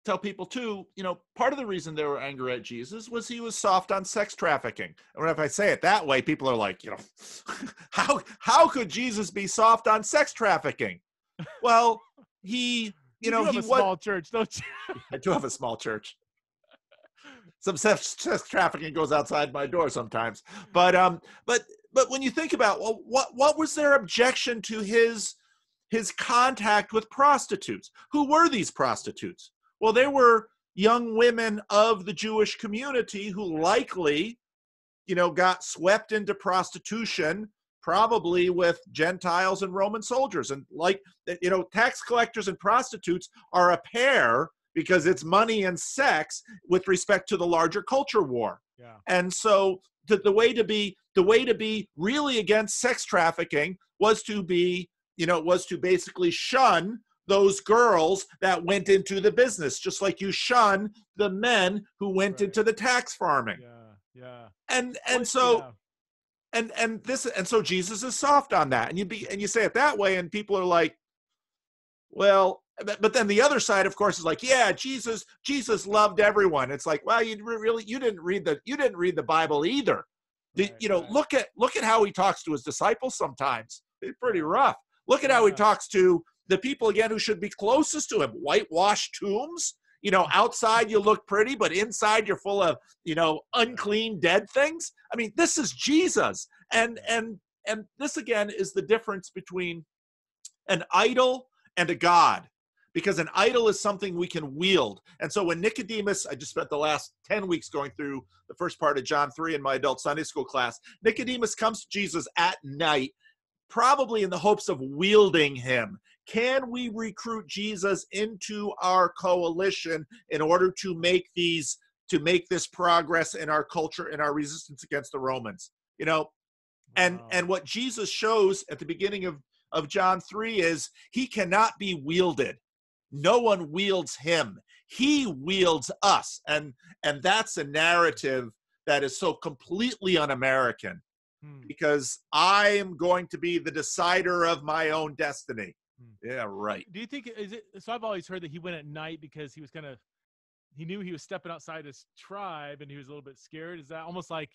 tell people too, you know, part of the reason they were angry at Jesus was he was soft on sex trafficking. And if I say it that way, people are like, you know, how could Jesus be soft on sex trafficking? Well, he have a small church, don't you? I do have a small church. Some sex trafficking goes outside my door sometimes, but when you think about, well, what was their objection to his contact with prostitutes? Who were these prostitutes? Well, they were young women of the Jewish community who likely, you know, got swept into prostitution, probably with Gentiles and Roman soldiers. And like, you know, tax collectors and prostitutes are a pair because it's money and sex with respect to the larger culture war. Yeah. And so the way to be really against sex trafficking was to basically shun those girls that went into the business, just like you shun the men who went into the tax farming. Yeah. And so Jesus is soft on that. And you say it that way, and people are like, well, but then the other side, of course, is like, yeah, Jesus loved everyone. It's like, well, you didn't read the Bible either. Look at how he talks to his disciples sometimes. It's pretty rough. Look at how he talks to the people, again, who should be closest to him. Whitewashed tombs. You know, outside you look pretty, but inside you're full of, you know, unclean dead things. I mean, this is Jesus. And this, again, is the difference between an idol and a God. because an idol is something we can wield. And so when Nicodemus, I just spent the last 10 weeks going through the first part of John 3 in my adult Sunday school class. Nicodemus comes to Jesus at night, probably in the hopes of wielding him. Can we recruit Jesus into our coalition in order to make this progress in our culture, in our resistance against the Romans? You know, and what Jesus shows at the beginning of John 3 is he cannot be wielded. No one wields him. He wields us. And that's a narrative that is so completely un-American, because I am going to be the decider of my own destiny. Yeah, right. Do you think, is it, so I've always heard that he went at night because he knew he was stepping outside his tribe and he was a little bit scared. Is that almost like,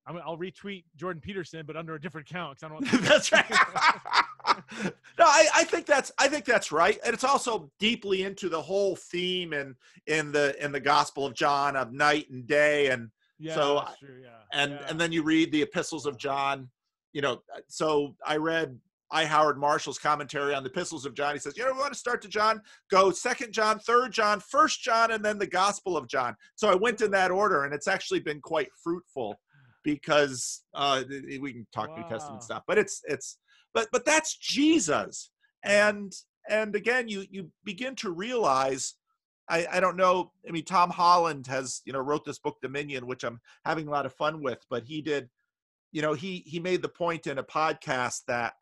I'll retweet Jordan Peterson, but under a different account, because I don't want to. That's right. No, I think that's right, and it's also deeply into the whole theme in the Gospel of John of night and day, and so that's true, and then you read the epistles of John. So I read Howard Marshall's commentary on the epistles of John. He says, we want to start to John, go 2nd John, 3rd John, 1st John, and then the Gospel of John. So I went in that order, and it's actually been quite fruitful, because we can talk New Testament stuff, but that's Jesus. And again, you begin to realize, I don't know, I mean, Tom Holland has, wrote this book, Dominion, which I'm having a lot of fun with, but he did, he made the point in a podcast that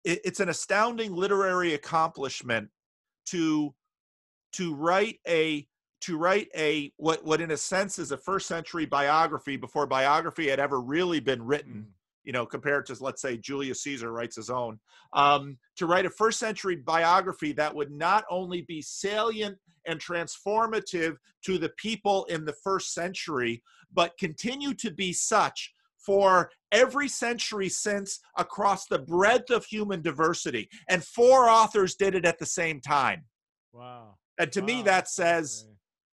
it's an astounding literary accomplishment to write what in a sense is a first century biography before biography had ever really been written, compared to, let's say, Julius Caesar writes his own, to write a first century biography that would not only be salient and transformative to the people in the first century, but continue to be such for every century since, across the breadth of human diversity. And 4 authors did it at the same time. Wow. And to me, that says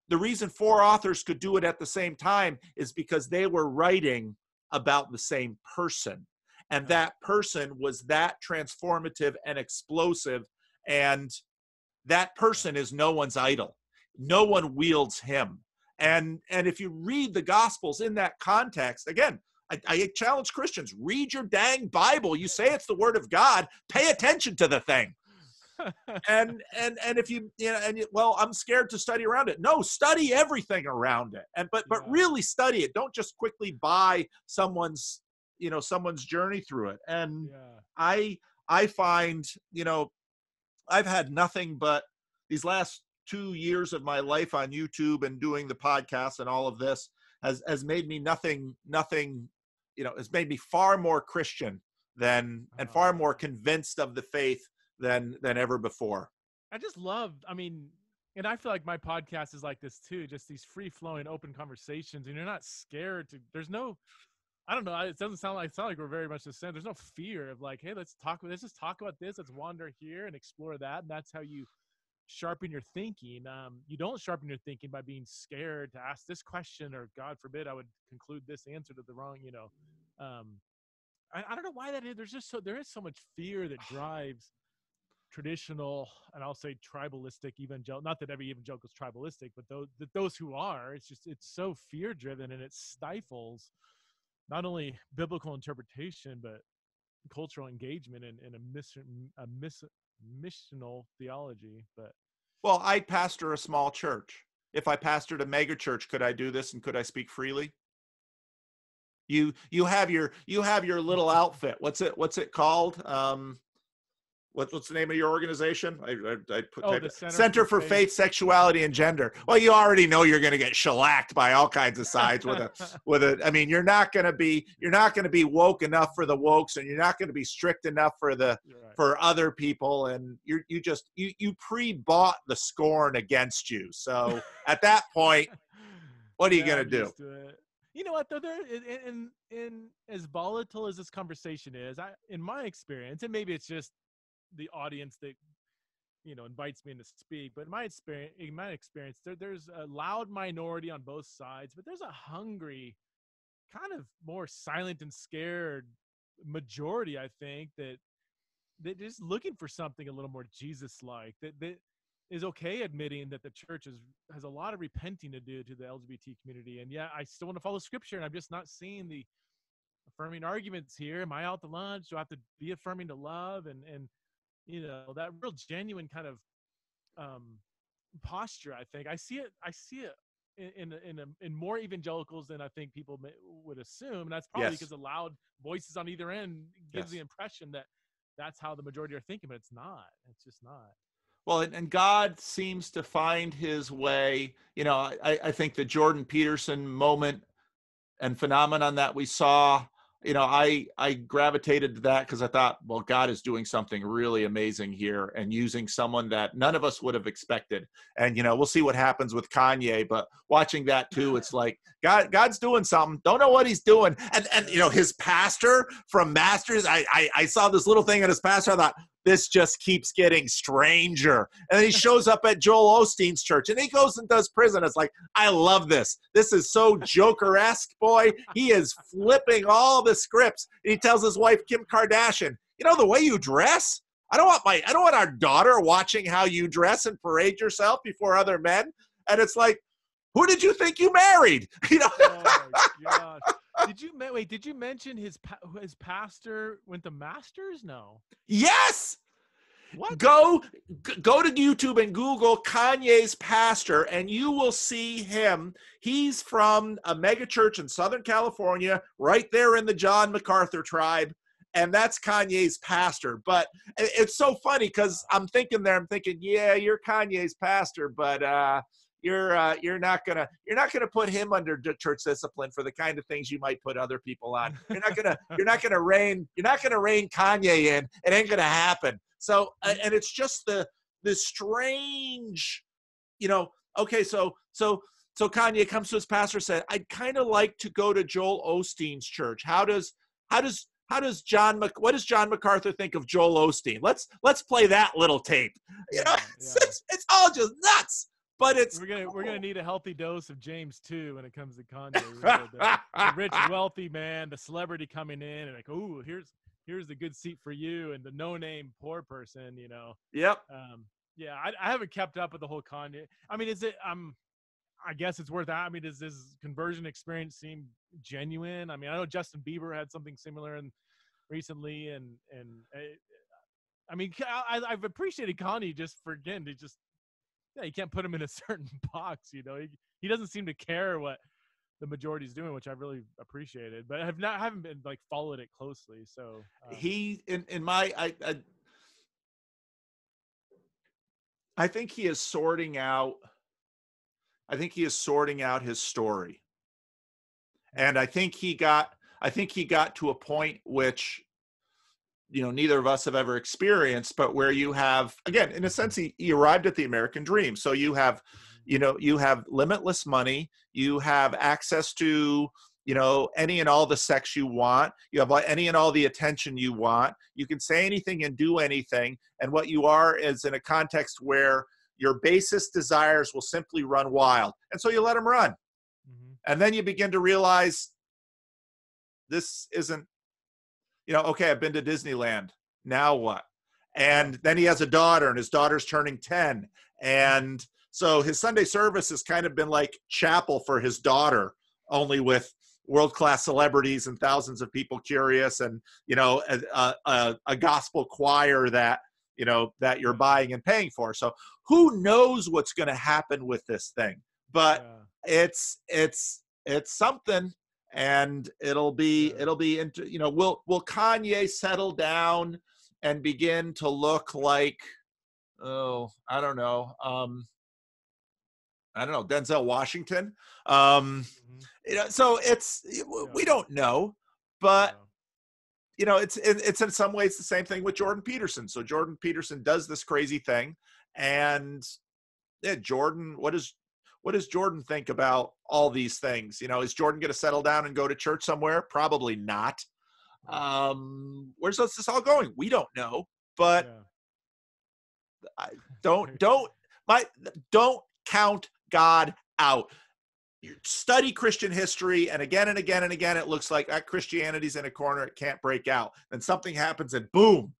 the reason 4 authors could do it at the same time is because they were writing about the same person. And that person was that transformative and explosive. And that person is no one's idol. No one wields him. And if you read the Gospels in that context, again, I challenge Christians, read your dang Bible. You say it's the word of God, pay attention to the thing. and if well, I'm scared to study around it. No, study everything around it. But really study it. Don't just quickly buy someone's journey through it. And I find, I've had nothing but these last 2 years of my life on YouTube and doing the podcast and all of this has made me has made me far more Christian and far more convinced of the faith than ever before. I just love, and I feel like my podcast is like this too, just these free flowing, open conversations, and you're not scared to, there's no, I don't know, it doesn't sound like we're very much the same. There's no fear of like, hey, let's just talk about this. Let's wander here and explore that. And that's how you sharpen your thinking. You don't sharpen your thinking by being scared to ask this question, or God forbid, I would conclude this answer to the wrong, I don't know why that is. There is so much fear that drives traditional, and I'll say tribalistic evangelical, not that every evangelical is tribalistic, but those who are, it's so fear driven, and it stifles not only biblical interpretation, but cultural engagement and a missional theology. But well, I pastor a small church. If I pastored a mega church, could I do this and could I speak freely? You have your little outfit. What's it called? What's the name of your organization? I put the Center for Faith, Sexuality, and Gender. Well, you already know you're going to get shellacked by all kinds of sides with a. I mean, you're not going to be woke enough for the wokes, and you're not going to be strict enough for other people, and you pre-bought the scorn against you. So at that point, what are you going to do? You know what, though, in as volatile as this conversation is, in my experience, and maybe it's just the audience that invites me in to speak, but in my experience, there's a loud minority on both sides, but there's a hungry, kind of more silent and scared majority, I think, that they're just looking for something a little more Jesus-like, that is okay admitting that the church has a lot of repenting to do to the LGBT community. And yeah, I still want to follow scripture, and I'm just not seeing the affirming arguments here. Am I out to lunch? Do I have to be affirming to love? And that real genuine kind of posture. I think I see it in more evangelicals than I think people would assume. And that's probably because the loud voices on either end gives the impression that that's how the majority are thinking, but it's not. It's just not. Well, and God seems to find his way. I think the Jordan Peterson moment and phenomenon that we saw, I gravitated to that because I thought, well, God is doing something really amazing here and using someone that none of us would have expected. And, we'll see what happens with Kanye, but watching that too, it's like God's doing something. Don't know what he's doing. And his pastor from Masters, I saw this little thing in his pastor. I thought, this just keeps getting stranger. And then he shows up at Joel Osteen's church and he goes and does prison. It's like, I love this. This is so Joker-esque, boy. He is flipping all the scripts. And he tells his wife, Kim Kardashian, the way you dress, I don't want our daughter watching how you dress and parade yourself before other men. And it's like, who did you think you married? Oh my God. Did you mention his pastor went to Masters? No. Yes. What? Go to YouTube and Google Kanye's pastor, and you will see him. He's from a mega church in Southern California, right there in the John MacArthur tribe, and that's Kanye's pastor. But it's so funny because I'm thinking, yeah, you're Kanye's pastor, but you're not gonna put him under church discipline for the kind of things you might put other people on. You're not gonna rein Kanye in. It ain't gonna happen. So and it's just the strange, okay, so Kanye comes to his pastor and said, I'd kind of like to go to Joel Osteen's church. What does John MacArthur think of Joel Osteen? Let's play that little tape. It's all just nuts. But we're gonna need a healthy dose of James too when it comes to Kanye. The rich, wealthy man, the celebrity coming in, and like, ooh, here's the good seat for you, and the no-name poor person, Yep. I haven't kept up with the whole Kanye. I mean, is it? I guess it's worth that. I mean, does this conversion experience seem genuine? I mean, I know Justin Bieber had something similar recently, and I mean, I've appreciated Kanye just for again to just. Yeah, you can't put him in a certain box, He doesn't seem to care what the majority is doing, which I really appreciated. But I haven't been followed it closely. So he I think he is sorting out. I think he is sorting out his story, and I think he got to a point which neither of us have ever experienced, but where you have, again, in a sense, he arrived at the American dream. So you have, you have limitless money, you have access to, any and all the sex you want, you have any and all the attention you want, you can say anything and do anything. And what you are is in a context where your basest desires will simply run wild. And so you let them run. Mm-hmm. And then you begin to realize this isn't, okay, I've been to Disneyland. Now what? And then he has a daughter, and his daughter's turning 10. And so his Sunday service has kind of been like chapel for his daughter, only with world-class celebrities and thousands of people curious, and, a gospel choir that, that you're buying and paying for. So who knows what's going to happen with this thing? But it's something. And it'll be into, will Kanye settle down and begin to look like, I don't know, Denzel Washington. So we don't know, but it's in some ways the same thing with Jordan Peterson. So Jordan Peterson does this crazy thing, and Jordan, what does Jordan think about all these things? Is Jordan going to settle down and go to church somewhere? Probably not. Where's this all going? We don't know. But don't count God out. You study Christian history, and again, it looks like Christianity's in a corner. It can't break out. Then something happens, and boom,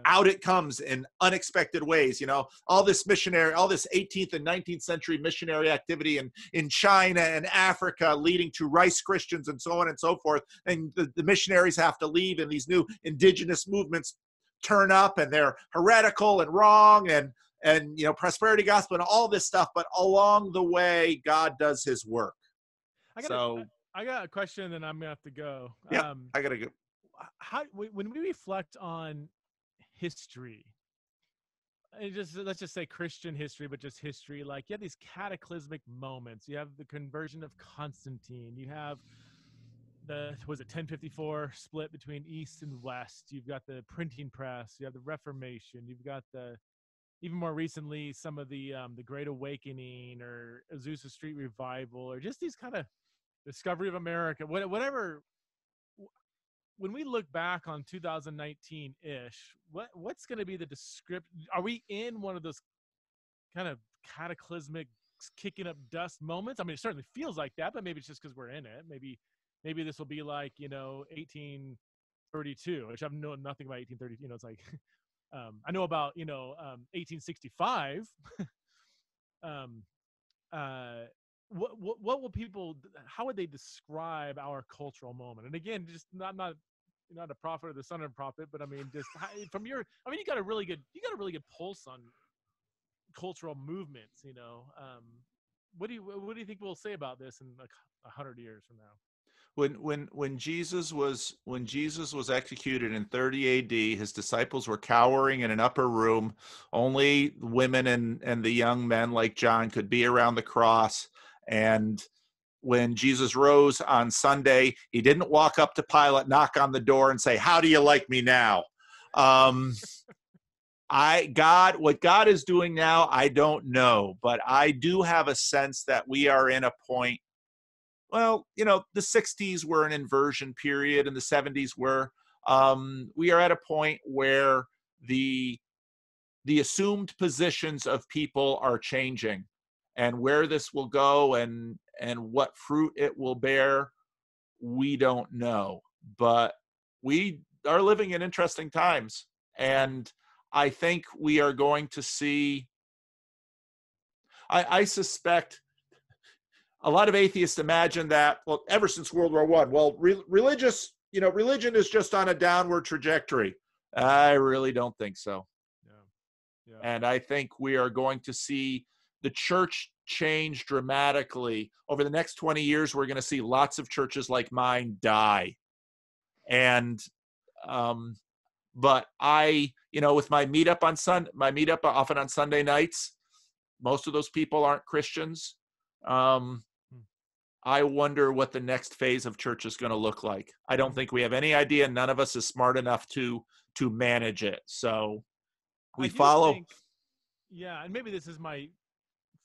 out it comes in unexpected ways. All this 18th and 19th century missionary activity in China and Africa leading to rice Christians and so on and so forth. And the missionaries have to leave, and these new indigenous movements turn up, and they're heretical and wrong, and prosperity gospel and all this stuff. But along the way, God does his work. I got a question, and I'm gonna have to go. Yeah, I gotta go. When we reflect on history, let's just say Christian history, but just history, like you have these cataclysmic moments. You have the conversion of Constantine. You have the 1054 split between East and West. You've got the printing press. You have the Reformation. You've got even more recently, some of the Great Awakening or Azusa Street Revival, or just these kind of discovery of America, whatever. When we look back on 2019-ish, what's going to be the description? Are we in one of those kind of cataclysmic, kicking up dust moments? I mean, it certainly feels like that, but maybe it's just because we're in it. Maybe this will be like 1832, which I've known nothing about 1830. It's like I know about 1865. What will people? How would they describe our cultural moment? And again, just not a prophet or the son of a prophet, but I mean, just from you got a really good pulse on cultural movements. What do you think we'll say about this in like 100 years from now? When Jesus was executed in 30 AD, his disciples were cowering in an upper room. Only women and the young men like John could be around the cross. And when Jesus rose on Sunday, he didn't walk up to Pilate, knock on the door, and say, "How do you like me now?" What God is doing now, I don't know, but I do have a sense that we are in a point. Well, the 60s were an inversion period, and the 70s were. We are at a point where the assumed positions of people are changing, and where this will go and what fruit it will bear, we don't know. But we are living in interesting times, and I think we are going to see. I suspect. A lot of atheists imagine that, well, ever since World War I, religion is just on a downward trajectory. I really don't think so. Yeah. And I think we are going to see the church change dramatically. Over the next 20 years, we're going to see lots of churches like mine die. And, but with my meetup often on Sunday nights, most of those people aren't Christians. I wonder what the next phase of church is going to look like. I don't think we have any idea. None of us is smart enough to manage it. So we follow. And maybe this is my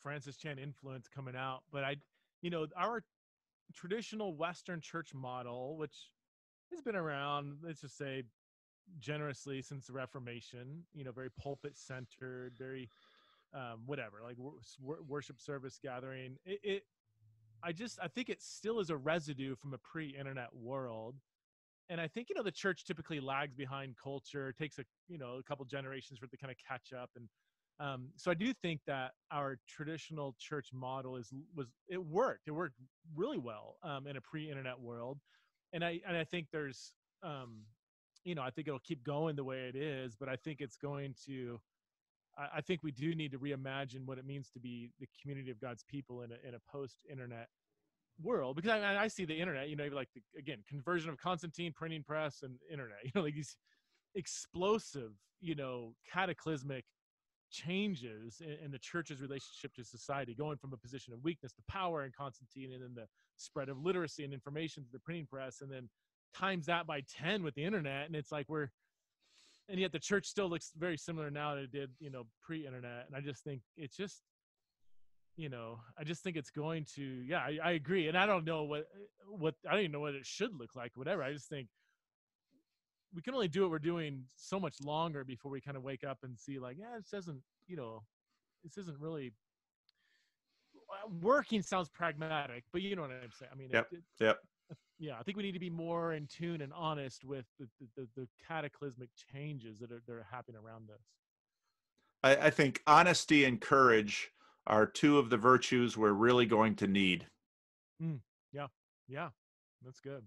Francis Chan influence coming out, but our traditional Western church model, which has been around, let's just say generously since the Reformation, very pulpit centered, very whatever, like worship service gathering. I think it still is a residue from a pre-internet world. And I think, the church typically lags behind culture. It takes a couple generations for it to kind of catch up. And so I do think that our traditional church model it worked really well in a pre-internet world. And I think there's, I think it'll keep going the way it is, but I think it's going to, I think we do need to reimagine what it means to be the community of God's people in a post-internet world. Because I see the internet, like conversion of Constantine, printing press, and internet. Like these explosive, cataclysmic changes in the church's relationship to society, going from a position of weakness to power in Constantine, and then the spread of literacy and information to the printing press, and then times that by 10 with the internet, and it's like and yet the church still looks very similar now to it did, pre-internet. And I just think it's just, I just think it's going to, I agree. And I don't know what I don't even know what it should look like, whatever. I just think we can only do what we're doing so much longer before we kind of wake up and see like, this isn't really working. Sounds pragmatic, but you know what I'm saying? I mean, yep. Yeah, I think we need to be more in tune and honest with the cataclysmic changes that are happening around us. I think honesty and courage are two of the virtues we're really going to need. Yeah, yeah, that's good.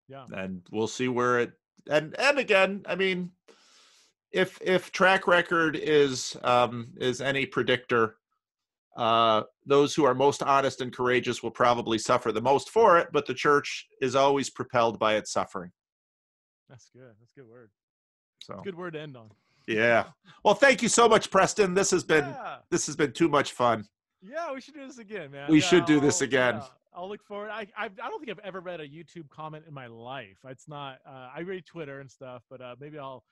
Yeah, And we'll see where it, and again, I mean, if track record is any predictor, those who are most honest and courageous will probably suffer the most for it, but the church is always propelled by its suffering. that's good. That's a good word. So It's a good word to end on. yeah. Well, thank you so much, Preston. This has been too much fun. Yeah, we should do this again, man. We should do this again. Yeah, I'll look forward. I don't think I've ever read a YouTube comment in my life. It's not. I read Twitter and stuff, but maybe I'll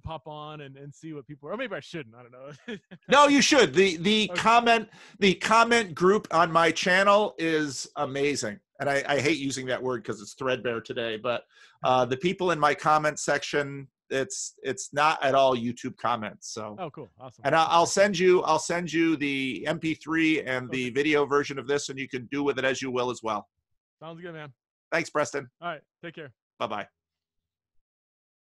pop on and see what people, or maybe I shouldn't. I don't know. No, you should. The Okay. comment group on my channel is amazing. And I hate using that word because it's threadbare today, but the people in my comment section, it's not at all YouTube comments. So Oh, cool. Awesome. and I'll send you the MP3 and the Okay. video version of this, and you can do with it as you will as well. Sounds good, man. Thanks, Preston. All right. Take care. Bye-bye.